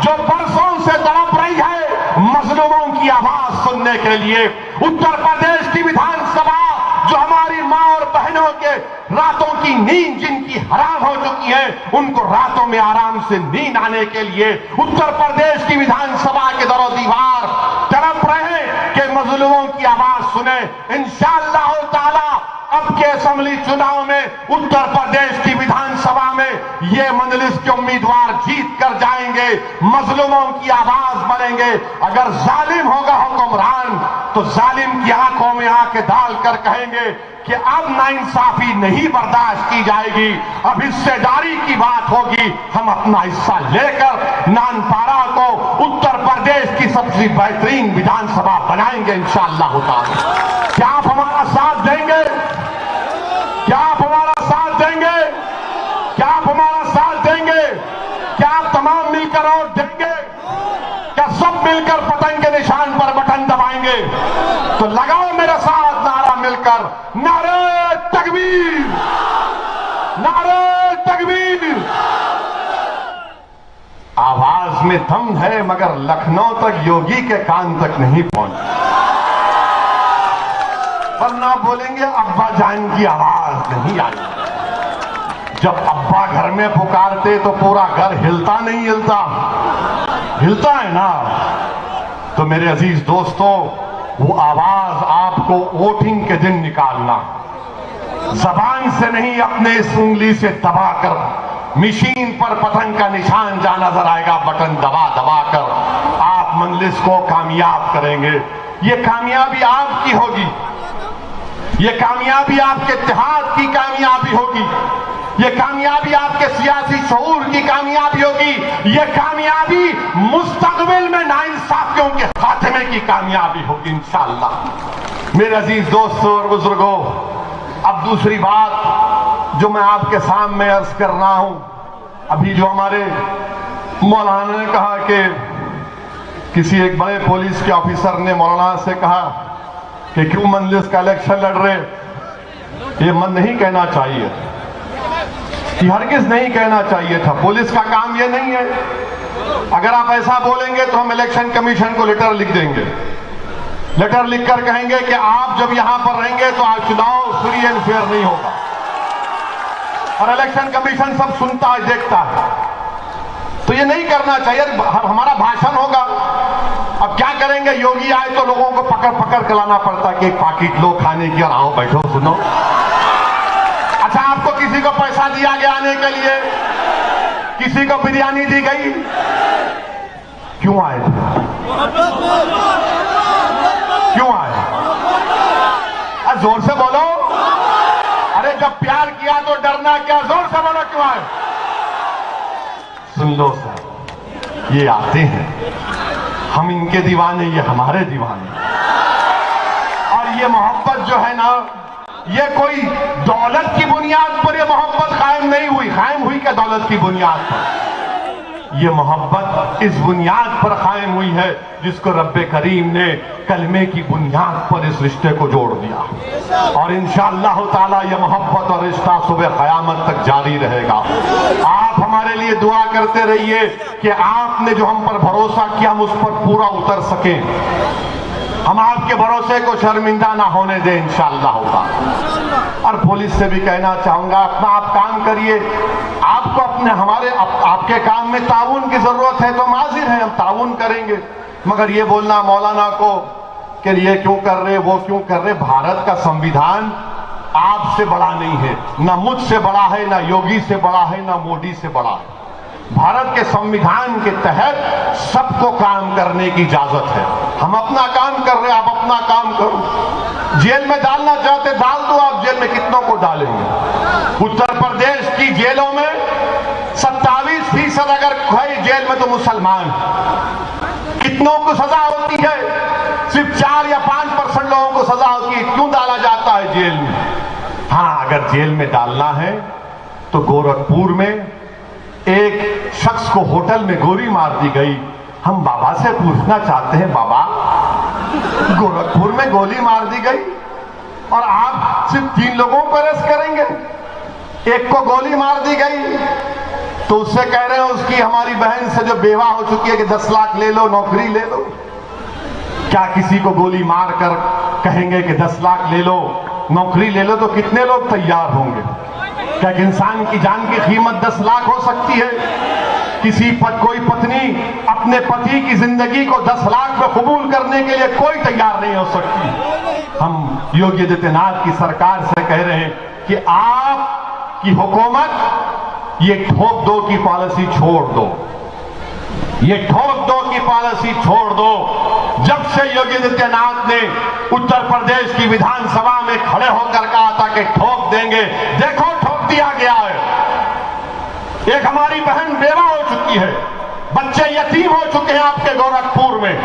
जो बरसों से तड़प रही है मजलूमों की आवाज सुनने के लिए, उत्तर प्रदेश की विधानसभा जो हमारी मां और बहनों के रातों की नींद जिनकी हराम हो चुकी है, उनको रातों में आराम से नींद आने के लिए उत्तर प्रदेश की विधानसभा के दरो दीवार तड़प रहे हैं कि मजलूमों की आवाज सुने। इंशाअल्लाह ताला अब के असेंबली चुनाव में उत्तर प्रदेश की विधानसभा में ये मजलिस के उम्मीदवार जीत कर जाएंगे, मजलूमों की आवाज बनेंगे। अगर जालिम होगा हुक्मरान तो जालिम की आंखों में आंखें डालकर कहेंगे कि अब नाइंसाफी नहीं बर्दाश्त की जाएगी, अब हिस्सेदारी की बात होगी। हम अपना हिस्सा लेकर नानपारा को उत्तर प्रदेश की सबसे बेहतरीन विधानसभा बनाएंगे इंशाअल्लाह ताला। क्या आप हमारा साथ देंगे? क्या आप हमारा साथ देंगे? क्या आप हमारा साथ देंगे? क्या आप तमाम मिलकर वोट देंगे? क्या सब मिलकर पतंग के निशान पर बटन दबाएंगे? तो लगाओ मेरे साथ नारा मिलकर, नारे तकबीर, नारे तकबीर। आवाज में दम है मगर लखनऊ तक योगी के कान तक नहीं पहुंचा। वरना बोलेंगे अब्बा जान की आवाज नहीं आई। जब अब्बा घर में पुकारते तो पूरा घर हिलता नहीं हिलता? हिलता है ना। तो मेरे अजीज दोस्तों, वो आवाज आपको वोटिंग के दिन निकालना, जबान से नहीं अपने इस उंगली से दबाकर मशीन पर पतंग का निशान जहां नजर आएगा बटन दबा दबा कर आप मंजलिस को कामयाब करेंगे। ये कामयाबी आपकी होगी, ये कामयाबी आपके इत्तेहाद की कामयाबी होगी, ये कामयाबी आपके सियासी शऊर की कामयाबी होगी, ये कामयाबी मुस्तकबिल में नाइंसाफियों के खात्मे की कामयाबी होगी इंशाअल्लाह। मेरे अजीज दोस्तों और बुजुर्गों, अब दूसरी बात जो मैं आपके सामने अर्ज कर रहा हूं, अभी जो हमारे मौलाना ने कहा कि किसी एक बड़े पुलिस के ऑफिसर ने मौलाना से कहा कि क्यों मंजलिस का इलेक्शन लड़ रहे, ये मन नहीं कहना चाहिए, ये हरगिज नहीं कहना चाहिए था। पुलिस का काम ये नहीं है। अगर आप ऐसा बोलेंगे तो हम इलेक्शन कमीशन को लेटर लिख देंगे, लेटर लिखकर कहेंगे कि आप जब यहां पर रहेंगे तो आज चुनाव फ्री एंड फेयर नहीं होगा। और इलेक्शन कमीशन सब सुनता है, देखता है, तो ये नहीं करना चाहिए। हमारा भाषण होगा, अब क्या करेंगे, योगी आए तो लोगों को पकड़ पकड़ कर लाना पड़ता कि एक पाकिट लो खाने की और आओ बैठो सुनो। अच्छा, आपको किसी को पैसा दिया गया आने के लिए, किसी को बिरयानी दी गई, क्यों आए थे, क्यों आए? अरे जोर से बोलो, अरे जब प्यार किया तो डरना क्या, जोर से बोलो क्यों आए? सुन लो सर, ये आते हैं, हम इनके दीवाने, ये हमारे दीवाने। और ये मोहब्बत जो है ना, ये कोई दौलत की बुनियाद पर ये मोहब्बत कायम नहीं हुई, कायम हुई क्या दौलत की बुनियाद पर? ये मोहब्बत इस बुनियाद पर कायम हुई है जिसको रब्बे करीम ने कलमे की बुनियाद पर इस रिश्ते को जोड़ दिया। और इंशाअल्लाह ताला ये मोहब्बत और रिश्ता सुबह क़यामत तक जारी रहेगा। आप हमारे लिए दुआ करते रहिए कि आपने जो हम पर भरोसा किया हम उस पर पूरा उतर सके, हम आपके भरोसे को शर्मिंदा ना होने दें इंशाअल्लाह ताला। और पुलिस से भी कहना चाहूंगा, अपना आप काम करिए, आपको अपने हमारे आपके काम में ताउन की जरूरत है तो हम हाजिर हैं, हम ताउन करेंगे। मगर ये बोलना मौलाना को कि ये क्यों कर रहे, वो क्यों कर रहे, भारत का संविधान आपसे बड़ा नहीं है, ना मुझसे बड़ा है, ना योगी से बड़ा है, ना मोदी से बड़ा है। भारत के संविधान के तहत सबको काम करने की इजाजत है। हम अपना काम कर रहे हैं, आप अपना काम करो। जेल में डालना चाहते डाल दो, आप जेल में कितनों को डालेंगे? उत्तर प्रदेश की जेलों में 27% अगर है जेल में तो मुसलमान, कितनों को सजा होती है? सिर्फ 4 या 5% लोगों को सजा होती है। क्यों डाला जाता है जेल में? हाँ, अगर जेल में डालना है तो गोरखपुर में एक शख्स को होटल में गोली मार दी गई। हम बाबा से पूछना चाहते हैं, बाबा गोरखपुर में गोली मार दी गई और आप सिर्फ 3 लोगों को अरेस्ट करेंगे, एक को गोली मार दी गई तो उससे कह रहे हैं उसकी हमारी बहन से जो बेवा हो चुकी है कि 10 लाख ले लो, नौकरी ले लो। क्या किसी को गोली मार कर कहेंगे कि 10 लाख ले लो, नौकरी ले लो, तो कितने लोग तैयार होंगे? क्या इंसान की जान की कीमत 10 लाख हो सकती है? किसी पर कोई पत्नी अपने पति की जिंदगी को 10 लाख में कबूल करने के लिए कोई तैयार नहीं हो सकती। हम योगी आदित्यनाथ की सरकार से कह रहे हैं कि आपकी हुकूमत ये ठोक दो की पॉलिसी छोड़ दो, ये ठोक दो की पॉलिसी छोड़ दो। जब से योगी आदित्यनाथ ने उत्तर प्रदेश की विधानसभा में खड़े होकर कहा था कि ठोक देंगे, देखो ठोक दिया गया है। एक हमारी बहन बेवा हो चुकी है, बच्चे यतीम हो चुके हैं आपके गोरखपुर में।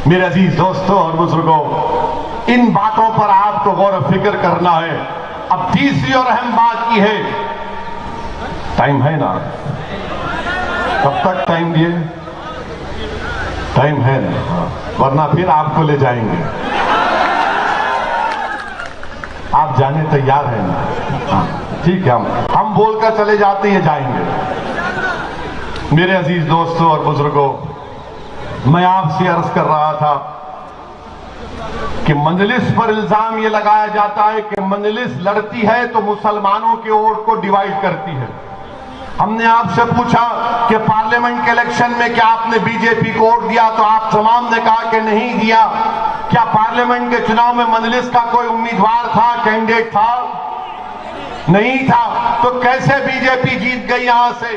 मेरे अजीज दोस्तों और बुजुर्गों, इन बातों पर आपको गौर फिक्र करना है। अब तीसरी और अहम बात की है, टाइम है ना? कब तक टाइम दिए? टाइम है ना, वरना फिर आपको ले जाएंगे। आप जाने तैयार हैं ना? हाँ, ठीक है, हम बोलकर चले जाते हैं, जाएंगे। मेरे अजीज दोस्तों और बुजुर्गों, मैं आपसे अर्ज कर रहा था कि मंजलिस पर इल्जाम ये लगाया जाता है कि मंजलिस लड़ती है तो मुसलमानों के वोट को डिवाइड करती है। हमने आपसे पूछा कि पार्लियामेंट के इलेक्शन में क्या आपने बीजेपी को वोट दिया, तो आप तमाम ने कहा कि नहीं दिया। क्या पार्लियामेंट के चुनाव में मजलिस का कोई उम्मीदवार था, कैंडिडेट था? नहीं था। तो कैसे बीजेपी जीत गई यहां से?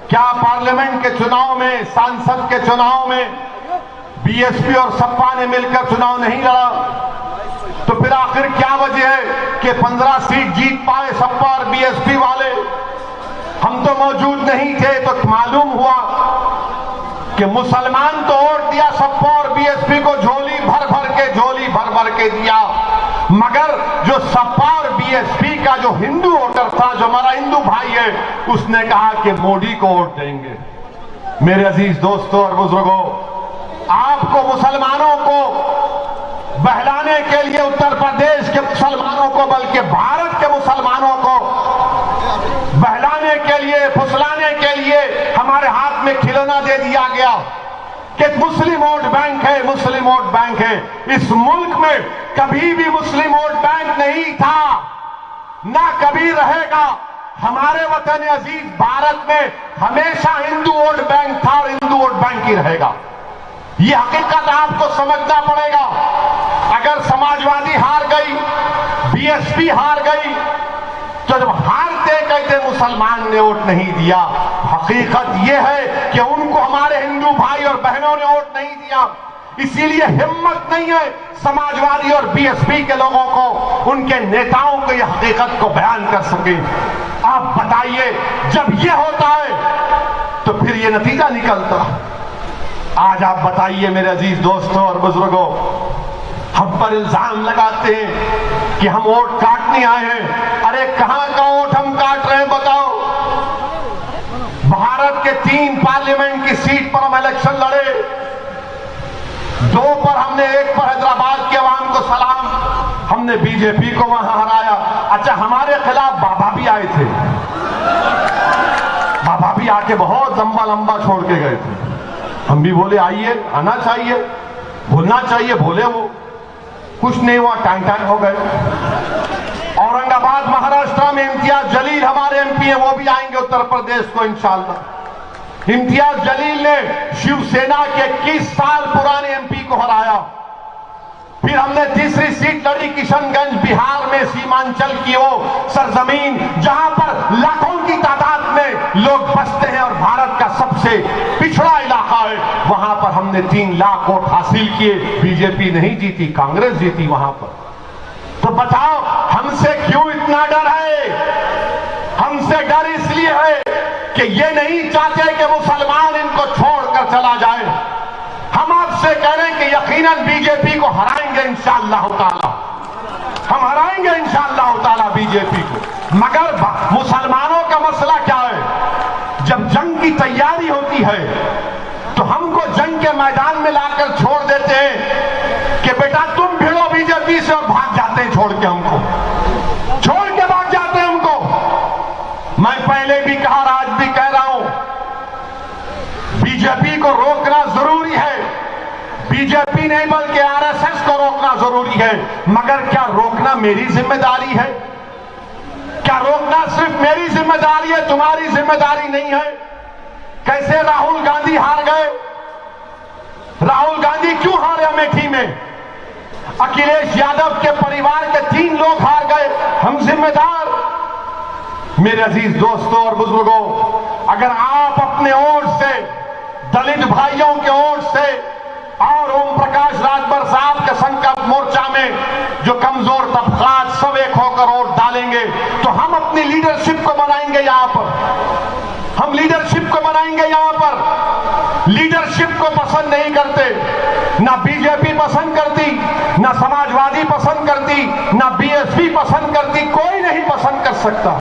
क्या पार्लियामेंट के चुनाव में, सांसद के चुनाव में बीएसपी और सपा ने मिलकर चुनाव नहीं लड़ा? तो फिर आखिर क्या वजह है कि 15 सीट जीत पाए सपा और बीएसपी वाले? हम तो मौजूद नहीं थे, तो मालूम हुआ कि मुसलमान तो वोट दिया सपा और बीएसपी को, झोली भर भर के दिया, मगर जो सपा और बीएसपी का जो हिंदू वोटर था, जो हमारा हिंदू भाई है, उसने कहा कि मोदी को वोट देंगे। मेरे अजीज दोस्तों और बुजुर्गों, आपको मुसलमानों को बहलाने के लिए, उत्तर प्रदेश के मुसलमानों को, बल्कि भारत के मुसलमानों को बहलाने के लिए, फुसलाने के लिए हमारे हाथ में खिलौना दे दिया गया कि मुस्लिम वोट बैंक है, मुस्लिम वोट बैंक है। इस मुल्क में कभी भी मुस्लिम वोट बैंक नहीं था, ना कभी रहेगा। हमारे वतन अजीज भारत में हमेशा हिंदू वोट बैंक था और हिंदू वोट बैंक ही रहेगा। ये हकीकत आपको समझना पड़ेगा। अगर समाजवादी हार गई, बीएसपी हार गई, तो जब हारते कहते मुसलमान ने वोट नहीं दिया, हकीकत यह है कि उनको हमारे हिंदू भाई और बहनों ने वोट नहीं दिया। इसीलिए हिम्मत नहीं है समाजवादी और बीएसपी के लोगों को, उनके नेताओं को यह हकीकत को बयान कर सके। आप बताइए, जब यह होता है तो फिर यह नतीजा निकलता। आज आप बताइए मेरे अजीज दोस्तों और बुजुर्गों, हम पर इल्जाम लगाते हैं कि हम वोट काटने आए हैं। अरे कहां का वोट हम काट रहे हैं बताओ? भारत के 3 पार्लियामेंट की सीट पर हम इलेक्शन लड़े, 2 पर हमने, 1 पर हैदराबाद के अवाम को सलाम, हमने बीजेपी को वहां हराया। अच्छा, हमारे खिलाफ बाबा भी आए थे, बाबा भी आके बहुत लंबा लंबा छोड़ के गए थे। हम भी बोले आइए, आना चाहिए, बोलना चाहिए, बोले वो, कुछ नहीं हुआ, टाइम हो गए। औरंगाबाद महाराष्ट्र में इम्तियाज जलील हमारे एमपी हैं, वो भी आएंगे उत्तर प्रदेश को इंशाअल्लाह। इम्तियाज जलील ने शिवसेना के 21 साल पुराने एमपी को हराया। फिर हमने तीसरी सीट लड़ी किशनगंज, बिहार में, सीमांचल की वो सरजमीन जहां पर लाखों की तादाद में लोग बसते हैं और भारत का सबसे पिछड़ा इलाका है। वहां पर हमने 3 लाख वोट हासिल किए। बीजेपी नहीं जीती, कांग्रेस जीती वहां पर। तो बताओ, हमसे क्यों इतना डर है? हमसे डर इसलिए है कि ये नहीं चाहते कि मुसलमान इनको छोड़कर चला जाए। हम आपसे कह रहे हैं कि यकीनन बीजेपी को हराएंगे इंशाअल्लाह ताला, हम हराएंगे इंशाअल्लाह ताला बीजेपी को। मगर मुसलमानों का मसला क्या है? जब जंग की तैयारी होती है तो हमको जंग के मैदान में लाकर छोड़ देते हैं कि बेटा तुम भिड़ो बीजेपी से, और भाग जाते हैं छोड़ के, हमको छोड़ के भाग जाते हैं हमको। मैं पहले भी कहा, आज भी कह रहा हूं, बीजेपी को रोकना जरूरी है। बीजेपी नहीं बल्कि आरएसएस को रोकना जरूरी है। मगर क्या रोकना मेरी जिम्मेदारी है? क्या रोकना सिर्फ मेरी जिम्मेदारी है, तुम्हारी जिम्मेदारी नहीं है? कैसे राहुल गांधी हार गए? राहुल गांधी क्यों हारे अमेठी में? अखिलेश यादव के परिवार के 3 लोग हार गए, हम जिम्मेदार? मेरे अजीज दोस्तों और बुजुर्गों, अगर आप अपने ओर से, दलित भाइयों के ओर से और ओम प्रकाश राजभर साहब के संकल्प मोर्चा में जो कमजोर तबकात सब एक होकर वोट डालेंगे, तो हम अपनी लीडरशिप को बनाएंगे यहां पर। हम लीडरशिप को बनाएंगे यहां पर। लीडरशिप को पसंद नहीं करते, ना बीजेपी पसंद करती, ना समाजवादी पसंद करती, ना बीएसपी पसंद करती, कोई नहीं पसंद कर सकता।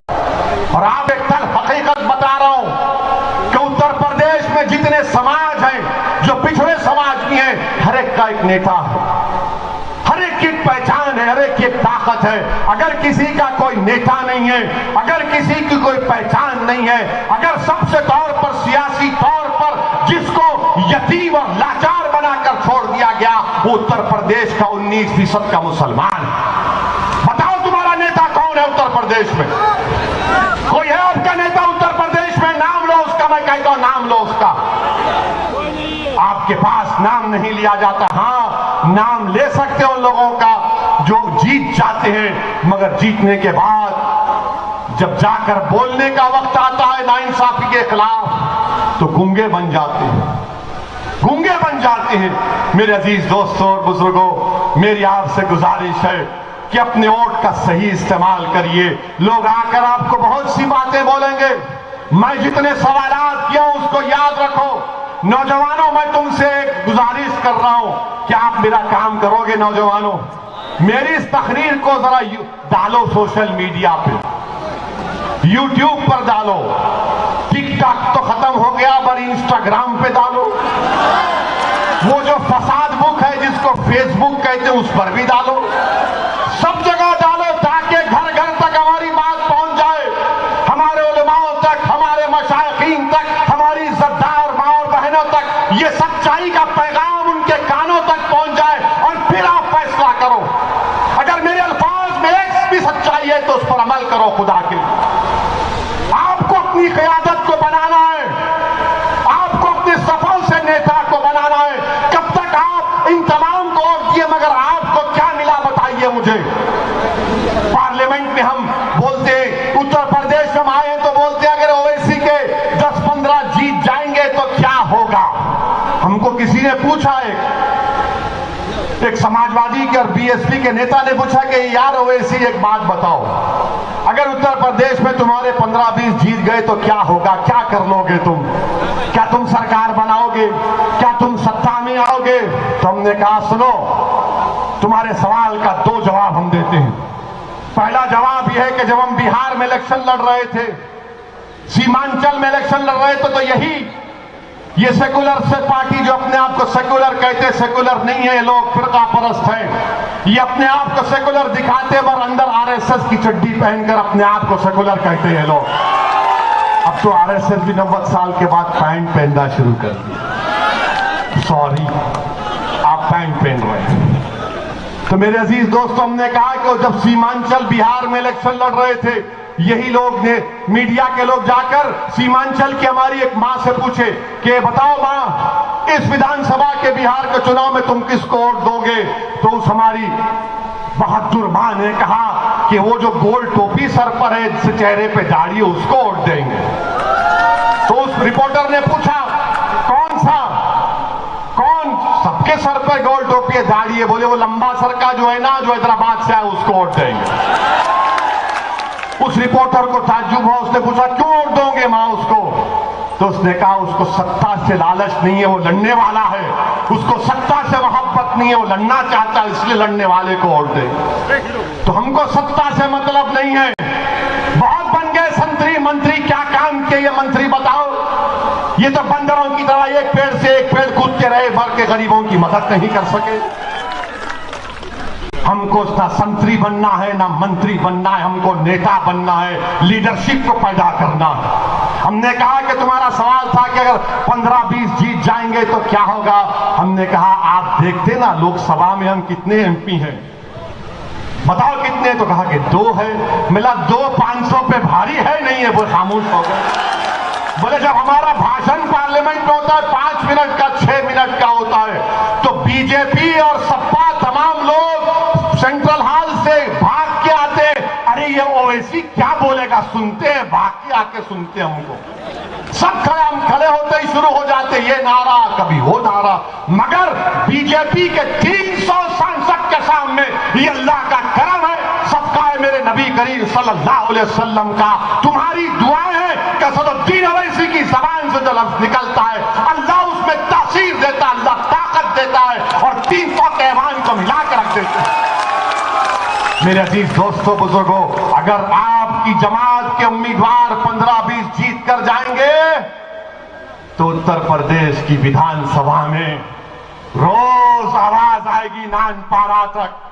और आप एक हकीकत बता रहा हूं कि उत्तर प्रदेश में जितने समाज हैं, जो पिछड़े समाज की हैं, हर एक का एक नेता है, हर एक की पहचान है, हर एक की एक ताकत है। अगर किसी का कोई नेता नहीं है, अगर किसी की कोई पहचान नहीं है, अगर सबसे तौर पर, सियासी तौर पर जिसको यतीम और लाचार बनाकर छोड़ दिया गया, वो उत्तर प्रदेश का 19% का मुसलमान। बताओ तुम्हारा नेता कौन है उत्तर प्रदेश में? कोई है आपका नेता उत्तर प्रदेश में? नाम लो उसका, मैं कहता हूं नाम लो उसका। आपके पास नाम नहीं लिया जाता। हाँ, नाम ले सकते हैं उन लोगों का जो जीत जाते हैं, मगर जीतने के बाद जब जाकर बोलने का वक्त आता है नाइंसाफी के खिलाफ तो गूंगे बन जाते हैं, गूंगे बन जाते हैं। मेरे अजीज दोस्तों और बुजुर्गों, मेरी आपसे गुजारिश है कि अपने वोट का सही इस्तेमाल करिए। लोग आकर आपको बहुत सी बातें बोलेंगे, मैं जितने सवालात किया उसको याद रखो। नौजवानों, मैं तुमसे एक गुजारिश कर रहा हूं कि आप मेरा काम करोगे। नौजवानों, मेरी इस तकरीर को जरा डालो सोशल मीडिया पे, यूट्यूब पर डालो, टिकटॉक तो खत्म हो गया पर इंस्टाग्राम पे डालो, वो जो फसाद बुक है जिसको फेसबुक कहते हैं उस पर भी डालो, सब जगह डालो ताकि घर घर तक हमारी बात पहुंच जाए, हमारे उलमाओं तक, हमारे मशाइखीन तक, हमारी इज्जतदार माँ और बहनों तक ये सच्चाई का पैगाम उनके कानों तक पहुंच जाए और फिर आप फैसला करो। अगर मेरे अल्फाज में एक भी सच्चाई है तो उस पर अमल करो। खुदा के आपको अपनी क़यादत को बनाना है, आपको अपने सफों से नेता को बनाना है। कब तक आप इन तमाम को वोट दिए मगर आपको क्या मिला बताइए मुझे। पार्लियामेंट में हम बोलते हैं, उत्तर प्रदेश में हम आए तो बोलते हैं अगर ओवैसी के 10-15 जीत जाएंगे तो क्या होगा। हमको किसी ने पूछा, एक समाजवादी के और बीएसपी के नेता ने पूछा कि यार ओवैसी एक बात बताओ, अगर उत्तर प्रदेश में तुम्हारे 15-20 जीत गए तो क्या होगा, क्या कर लोगे तुम, क्या तुम सरकार बनाओगे, क्या तुम सत्ता में आओगे। तो हमने कहा सुनो, तुम्हारे सवाल का 2 जवाब हम देते हैं। पहला जवाब यह है कि जब हम बिहार में इलेक्शन लड़ रहे थे, सीमांचल में इलेक्शन लड़ रहे थे, तो ये सेकुलर से पार्टी जो अपने आप को सेकुलर कहते, सेकुलर नहीं है, लोग फिरका परस्त हैं। ये अपने आप को सेकुलर दिखाते पर अंदर आरएसएस की चड्डी पहनकर अपने आप को सेकुलर कहते हैं लोग। अब तो आरएसएस भी 90 साल के बाद पैंट पहनना शुरू कर दिया। सॉरी, आप पैंट पहन रहे हैं। तो मेरे अजीज दोस्तों, हमने कहा कि जब सीमांचल बिहार में इलेक्शन लड़ रहे थे, यही लोग ने, मीडिया के लोग जाकर सीमांचल की हमारी एक मां से पूछे कि बताओ मां, इस विधानसभा के बिहार के चुनाव में तुम किसको वोट दोगे। तो उस हमारी बहादुर मां ने कहा कि वो जो गोल टोपी सर पर है, जिससे चेहरे पे दाढ़ी है, उसको वोट देंगे। तो उस रिपोर्टर ने पूछा कौन सा, कौन, सबके सर पर गोल टोपी है, दाढ़ी है। बोले वो लंबा सर का जो है ना, जो हैदराबाद से है, उसको वोट देंगे। उस रिपोर्टर को ताज्जुब हुआ, उसने पूछा क्यों वोट दोगे मां उसको। तो उसने कहा उसको सत्ता से लालच नहीं है, वो लड़ने वाला है, उसको सत्ता से मोहब्बत नहीं है, वो लड़ना चाहता है, इसलिए लड़ने वाले को वोट दे। तो हमको सत्ता से मतलब नहीं है। बहुत बन गए संतरी मंत्री, क्या काम किए ये मंत्री बताओ। ये तो बंदरों की तरह एक पेड़ से एक पेड़ कूदते रहे, भर के गरीबों की मदद नहीं कर सके। हमको ना संतरी बनना है ना मंत्री बनना है, हमको नेता बनना है, लीडरशिप को पैदा करना है। हमने कहा कि तुम्हारा सवाल था कि अगर 15-20 जीत जाएंगे तो क्या होगा। हमने कहा आप देखते ना लोकसभा में हम कितने एमपी हैं, बताओ कितने। तो कहा कि 2 है। मिला 2 500 पे भारी है नहीं है, वो खामोश हो गए। बोले जब हमारा भाषण पार्लियामेंट में होता है 5 मिनट का, 6 मिनट का होता है, तो बीजेपी और सपा तमाम लोग सेंट्रल हॉल से भाग के आते, अरे ये ओवैसी क्या बोलेगा, सुनते हैं, भाग के आके सुनते हैं हमको। सब खड़े, हम खड़े होते ही शुरू हो जाते, ये नारा कभी वो नारा। मगर बीजेपी के 300 सांसद के सामने ये अल्लाह का करम है, सबका है मेरे नबी करीम सल्लल्लाहु अलैहि वसल्लम का। तुम्हारी दुआएं हैं कि सदुद्दीन ओवैसी की जबान से जो लफ्ज निकलता है, अल्लाह उसमें तासीर देता है, अल्लाह ताकत देता है और 300 के ऐवान को मिलाकर रख देते हैं। मेरे अजीज दोस्तों बुजुर्गों, अगर आपकी जमात के उम्मीदवार 15-20 जीत कर जाएंगे तो उत्तर प्रदेश की विधानसभा में रोज आवाज आएगी नानपारा तक।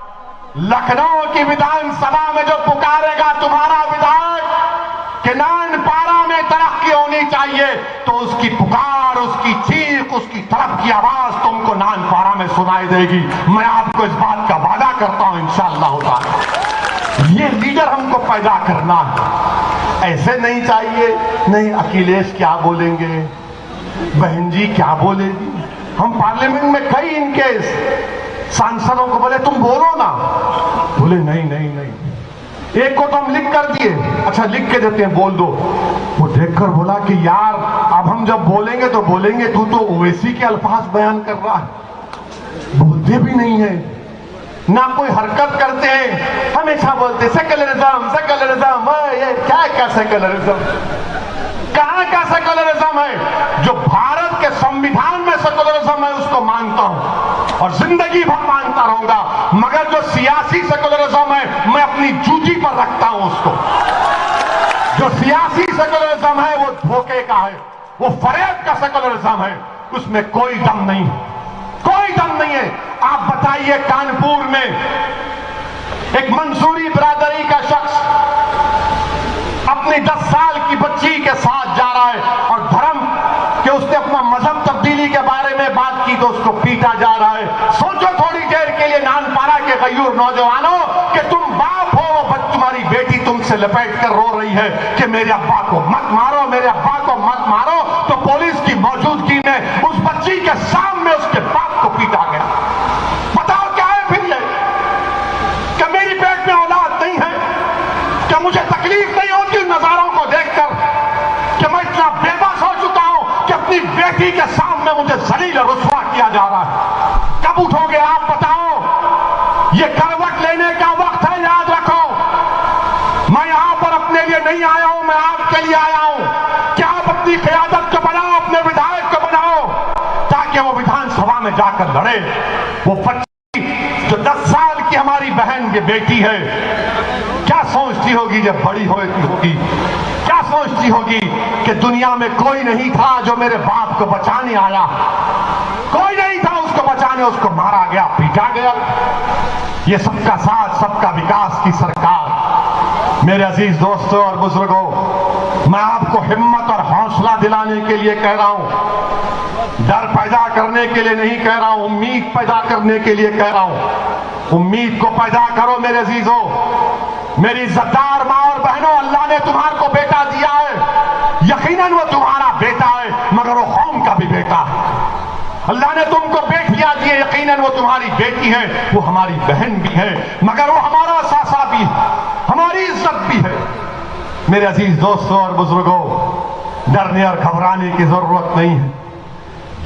लखनऊ की विधानसभा में जो पुकारेगा तुम्हारा विधायक कि नानपारा में तरक्की होनी चाहिए, तो उसकी पुकार, उसकी चीख, उसकी तड़प की आवाज तुमको नानपारा में सुनाई देगी। मैं आपको इस बात का वादा करता हूं इंशाअल्लाह ताला। ये लीडर हमको पैदा करना है, ऐसे नहीं चाहिए नहीं अखिलेश क्या बोलेंगे, बहन जी क्या बोलेगी। हम पार्लियामेंट में कई इनके सांसदों को बोले तुम बोलो ना, बोले नहीं नहीं नहीं, एक को तो हम लिख कर दिए, अच्छा लिख के देते हैं बोल दो। वो देखकर बोला कि यार अब हम जब बोलेंगे तो बोलेंगे, तू तो ओवैसी के अल्फाज बयान कर रहा है, बोलते भी नहीं है ना कोई हरकत करते हैं, हमेशा बोलते सेक्युलरिज्म सेक्युलरिज्म, ये क्या सेक्युलरिज्म, कहां का सेक्युलरिज्म है? जो भारत के संविधान में सेक्युलरिज्म है उसको मानता हूं और जिंदगी भर मानता रहूंगा, मगर जो सियासी सेक्युलरिज्म है मैं अपनी जूती पर रखता हूं उसको। जो सियासी सेक्युलरिज्म है वो धोखे का है, वो फरेब का सेक्युलरिज्म है, उसमें कोई दम नहीं, कोई दम नहीं है। आप बताइए कानपुर में एक मंसूरी बिरादरी का शख्स अपनी 10 साल की बच्ची के साथ जा रहा है और धर्म के उसने अपना मजहब तब्दीली के बारे में बात की तो उसको पीटा जा रहा है। सोचो थोड़ी देर के लिए नानपारा के गयूर नौजवानों कि तुम बाप हो, तुम्हारी बेटी तुमसे लपेट कर रो रही है कि मेरे अब्बा को मत मारो, मेरे अब्बा को मत मारो, तो पुलिस की मौजूदगी में उस बच्ची के सामने उसके बाप को पीटा गया। बताओ क्या है फिर ये? क्या मेरी पेट में औलाद नहीं है? क्या मुझे तकलीफ नहीं होती उन नजारों को देखकर कि मैं इतना बेबस हो चुका हूं कि अपनी बेटी के सामने मुझे जलील और रुस्वा किया जा रहा है? कब उठोगे आप बताओ? ये करवट लेने का वक्त है, याद रखो। मैं यहां पर अपने लिए नहीं आया हूं, मैं आपके लिए आया हूं कि आप अपनी क़यादत को बनाओ, अपने विधायक को बनाओ ताकि वो विधानसभा में जाकर लड़े। वो बच्ची जो 10 साल की हमारी बहन की बेटी है, क्या सोचती होगी जब बड़ी होगी, क्या सोचती होगी कि दुनिया में कोई नहीं था जो मेरे बाप को बचाने आया, कोई नहीं था उसको बचाने, उसको मारा गया, पीटा गया। ये सबका साथ सबका विकास की सरकार। मेरे अजीज दोस्तों और बुजुर्गों, मैं आपको हिम्मत और हौसला दिलाने के लिए कह रहा हूं, डर पैदा करने के लिए नहीं कह रहा हूं, उम्मीद पैदा करने के लिए कह रहा हूं। उम्मीद को पैदा करो मेरे अजीजों, मेरी इज्जतदार मां और बहनों, अल्लाह ने तुम्हारे को बेटा दिया है, यकीनन वो तुम्हारा बेटा है मगर वो कौम का भी बेटा है। अल्लाह ने तुमको बेटियां दी है, यकीनन वो तुम्हारी बेटी है, वो हमारी बहन भी है, मगर वो हमारा सासा भी है, हमारी इज्जत भी है। मेरे अजीज दोस्तों और बुजुर्गों, डरने और घबराने की जरूरत नहीं है।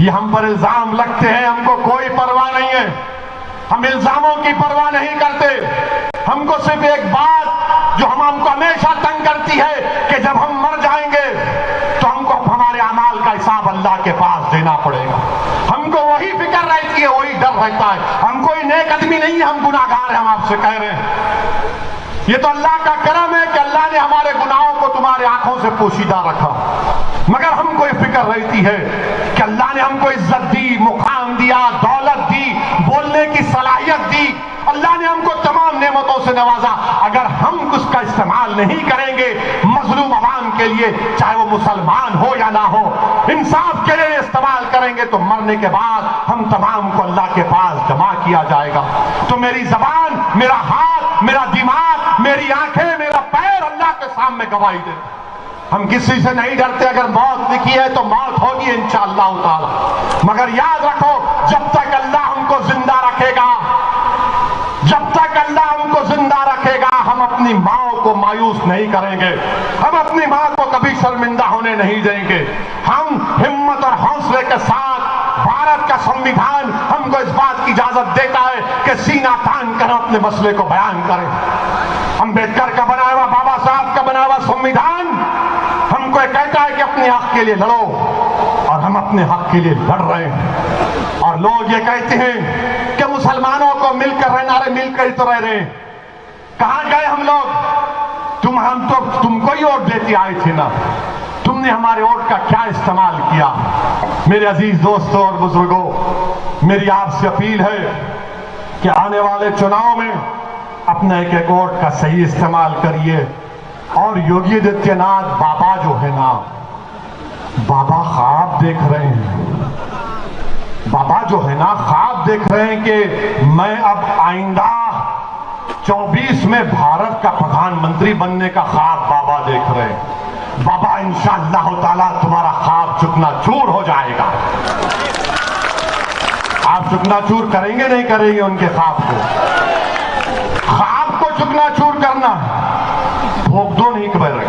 ये हम पर इल्जाम लगते हैं, हमको कोई परवाह नहीं है, हम इल्जामों की परवाह नहीं करते। हमको सिर्फ एक बात जो हमको हमेशा तंग करती है कि जब हम मर जाएंगे तो हमको हमारे अमाल का हिसाब अल्लाह के पास देना पड़ेगा। हमको वही फिक्र रहती है, वही डर रहता है। हम कोई नेक आदमी नहीं है, हम गुनाहगार हैं, हम आपसे कह रहे हैं। ये तो अल्लाह का करम है कि अल्लाह ने हमारे गुनाहों को तुम्हारे आंखों से पोशीदा रखा, मगर हमको ये फिक्र रहती है कि अल्लाह ने हमको इज्जत दी, मुकाम दिया, दौलत दी, बोलने की सलाहियत दी, अल्लाह ने हमको तमाम नेमतों से नवाजा। अगर हम उसका इस्तेमाल नहीं करेंगे मजलूम अवाम के लिए, चाहे वो मुसलमान हो या ना हो, इंसाफ के लिए इस्तेमाल करेंगे तो मरने के बाद हम तमाम को अल्लाह के पास जमा किया जाएगा। तो मेरी जबान, मेरा हाथ, मेरा दिमाग, मेरी आंखें, मेरा पैर अल्लाह के सामने गवाही दे। हम किसी से नहीं डरते, अगर मौत लिखी है तो मौत होगी इंशाअल्लाह ताला, मगर याद रखो जब तक अल्लाह हमको जिंदा रखेगा, जब तक अल्लाह हमको जिंदा रखेगा, हम अपनी माँ को मायूस नहीं करेंगे, हम अपनी माँ को कभी शर्मिंदा होने नहीं देंगे। हम हिम्मत और हौसले के साथ, भारत का संविधान हमको इस बात की इजाजत देता है कि सीना तान कर अपने मसले को बयान करें। अम्बेडकर का बनाया हुआ, बाबा साहब का बनाया हुआ संविधान हमको कहता है कि अपने हक के लिए लड़ो, और हम अपने हक के लिए लड़ रहे हैं। और लोग ये कहते हैं कि मुसलमानों को मिलकर रहना, रे मिलकर तो रह रहे। कहां गए हम लोग? हम तो तुमको ही वोट देते आए थे ना, तुमने हमारे वोट का क्या इस्तेमाल किया? मेरे अजीज दोस्तों और बुजुर्गों, मेरी आपसे अपील है कि आने वाले चुनाव में अपने एक एक वोट का सही इस्तेमाल करिए। और योगी आदित्यनाथ बाबा जो है ना, बाबा ख्वाब देख रहे हैं, बाबा जो है ना ख्वाब देख रहे हैं कि मैं अब आइंदा 24 में भारत का प्रधानमंत्री बनने का ख्वाब बाबा देख रहे हैं। बाबा इंशाअल्लाह ताला तुम्हारा ख्वाब चुकना चूर हो जाएगा। आप आप चुकनाचूर करेंगे नहीं करेंगे उनके ख्वाब को चुकनाचूर करना, भोग दो नहीं कर रहे।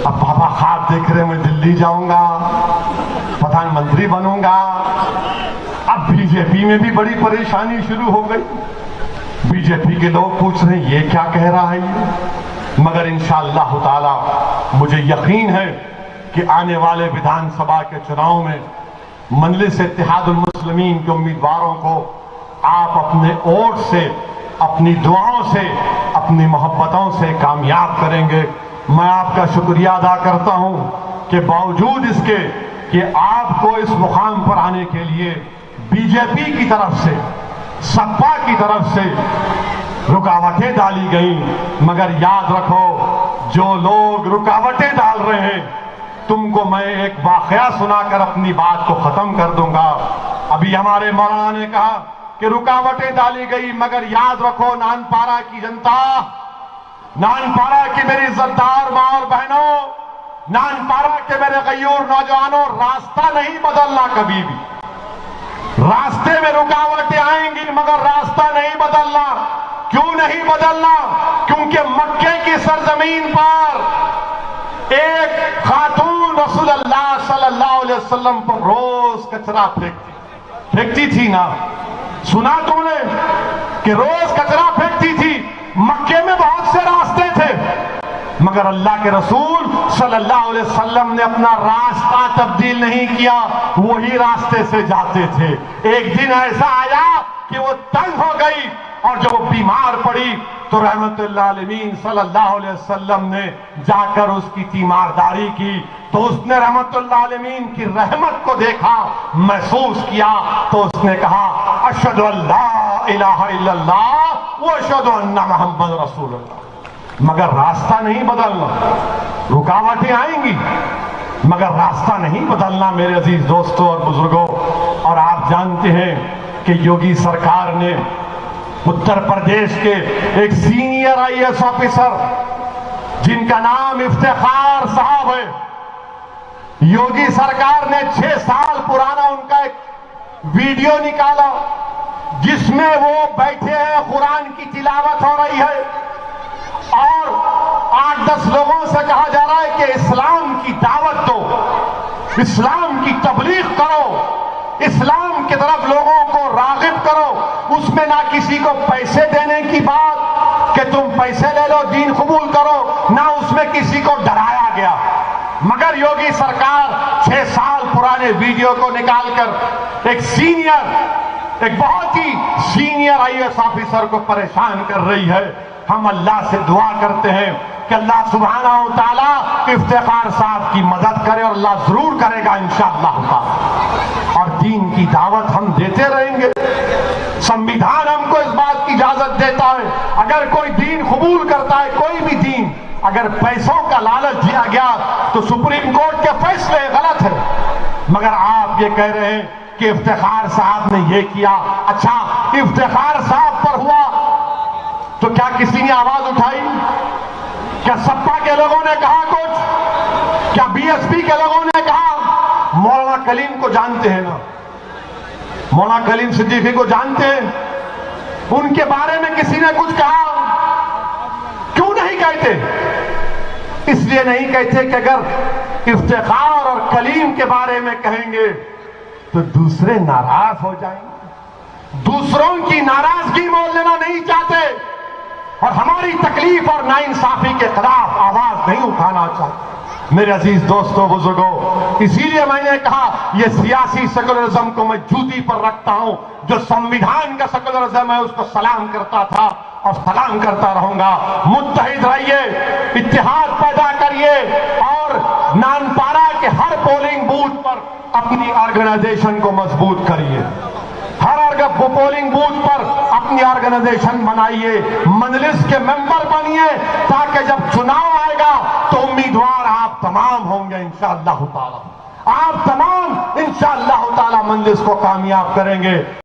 अब बाबा ख्वाब देख रहे मैं दिल्ली जाऊंगा, प्रधानमंत्री बनूंगा। अब बीजेपी में भी बड़ी परेशानी शुरू हो गई। बीजेपी के लोग पूछ रहे हैं ये क्या कह रहा है ये, मगर इंशाअल्लाह ताला मुझे यकीन है कि आने वाले विधानसभा के चुनाव में मजलिस इत्तेहादुल मुस्लिमीन के उम्मीदवारों को आप अपने वोट से, अपनी दुआओं से, अपनी मोहब्बतों से कामयाब करेंगे। मैं आपका शुक्रिया अदा करता हूं कि बावजूद इसके कि आपको इस मुकाम पर आने के लिए बीजेपी की तरफ से, सपा की तरफ से रुकावटें डाली गई, मगर याद रखो जो लोग रुकावटें डाल रहे हैं, तुमको मैं एक वाकया सुनाकर अपनी बात को खत्म कर दूंगा। अभी हमारे मौलाना ने कहा कि रुकावटें डाली गई, मगर याद रखो नानपारा की जनता, नानपारा की मेरी इज्जतदार मां और बहनों, नानपारा के मेरे गयूर नौजवानों, रास्ता नहीं बदलना कभी भी। रास्ते में रुकावटें आएंगी मगर रास्ता नहीं बदलना। क्यों नहीं बदलना? क्योंकि मक्के की सरजमीन पर एक खातून रसूलुल्लाह सल्लल्लाहु अलैहि वसल्लम पर रोज कचरा फेंकती थी ना, सुना तुमने कि रोज कचरा फेंकती थी। मक्के में बहुत से रास्ते थे, मगर अल्लाह के रसूल सल्लल्लाहु अलैहि वसल्लम ने अपना रास्ता तब्दील नहीं किया, वही रास्ते से जाते थे। एक दिन ऐसा आया कि वो तंग हो गई और जब वो बीमार पड़ी तो रहमतुल्लाह अलमीन सल्लल्लाहु अलैहि वसल्लम ने जाकर उसकी तीमारदारी की। तो उसने रहमतुल्लाह अलमीन की रहमत को देखा, महसूस किया, तो उसने कहा अशहदु अल्ला इलाहा इल्लल्लाह व अशहदु अन्ना मुहम्मद रसूलुल्लाह। मगर रास्ता नहीं बदलना। रुकावटें आएंगी मगर रास्ता नहीं बदलना मेरे अजीज दोस्तों और बुजुर्गों। और आप जानते हैं कि योगी सरकार ने उत्तर प्रदेश के एक सीनियर आईएएस ऑफिसर जिनका नाम इफ्तिखार साहब है, योगी सरकार ने 6 साल पुराना उनका एक वीडियो निकाला जिसमें वो बैठे हैं, कुरान की तिलावत हो रही है और 8-10 लोगों से कहा जा रहा है कि इस्लाम की दावत दो, इस्लाम की तबलीग करो, इस्लाम की तरफ लोगों को रागिब करो। उसमें ना किसी को पैसे देने की बात कि तुम पैसे ले लो दीन कबूल करो, ना उसमें किसी को डराया गया। मगर योगी सरकार 6 साल पुराने वीडियो को निकालकर एक बहुत ही सीनियर आईएएस ऑफिसर को परेशान कर रही है। हम अल्लाह से दुआ करते हैं कि अल्लाह सुब्हानहू तआला इफ्तिखार साहब की मदद करे और अल्लाह जरूर करेगा इंशाअल्लाह ताला। और दीन की दावत हम देते रहेंगे। संविधान हमको इस बात की इजाजत देता है, अगर कोई दीन कबूल करता है, कोई भी दीन, अगर पैसों का लालच दिया गया तो सुप्रीम कोर्ट के फैसले गलत है। मगर आप ये कह रहे हैं कि इफ्तिखार साहब ने ये किया। अच्छा, इफ्तिखार साहब पर हुआ तो क्या किसी ने आवाज उठाई? क्या सपा के लोगों ने कहा कुछ? क्या बीएसपी के लोगों ने कहा? मौलाना कलीम को जानते हैं ना, मौलाना कलीम सिद्दीकी को जानते हैं, उनके बारे में किसी ने कुछ कहा? क्यों नहीं कहते? इसलिए नहीं कहते कि अगर इफ्तिखार और कलीम के बारे में कहेंगे तो दूसरे नाराज हो जाएंगे। दूसरों की नाराजगी मोल लेना नहीं चाहते और हमारी तकलीफ और नाइंसाफी के खिलाफ आवाज नहीं उठाना चाहते। मेरे अजीज दोस्तों बुजुर्गों, इसीलिए मैंने कहा यह सियासी सेकुलरिज्म को मैं जूती पर रखता हूं। जो संविधान का सेकुलरिज्म है उसको सलाम करता था और सलाम करता रहूंगा। मुत्तहिद रहिए, इत्तेहाद पैदा करिए और नानपारा के हर पोलिंग बूथ पर अपनी ऑर्गेनाइजेशन को मजबूत करिए। हर पोलिंग बूथ पर अपनी ऑर्गेनाइजेशन बनाइए, मजलिस के मेंबर बनिए, ताकि जब चुनाव आएगा तो उम्मीदवार आप तमाम होंगे इंशाअल्लाह ताला। आप तमाम इंशाअल्लाह ताला मजलिस को कामयाब करेंगे।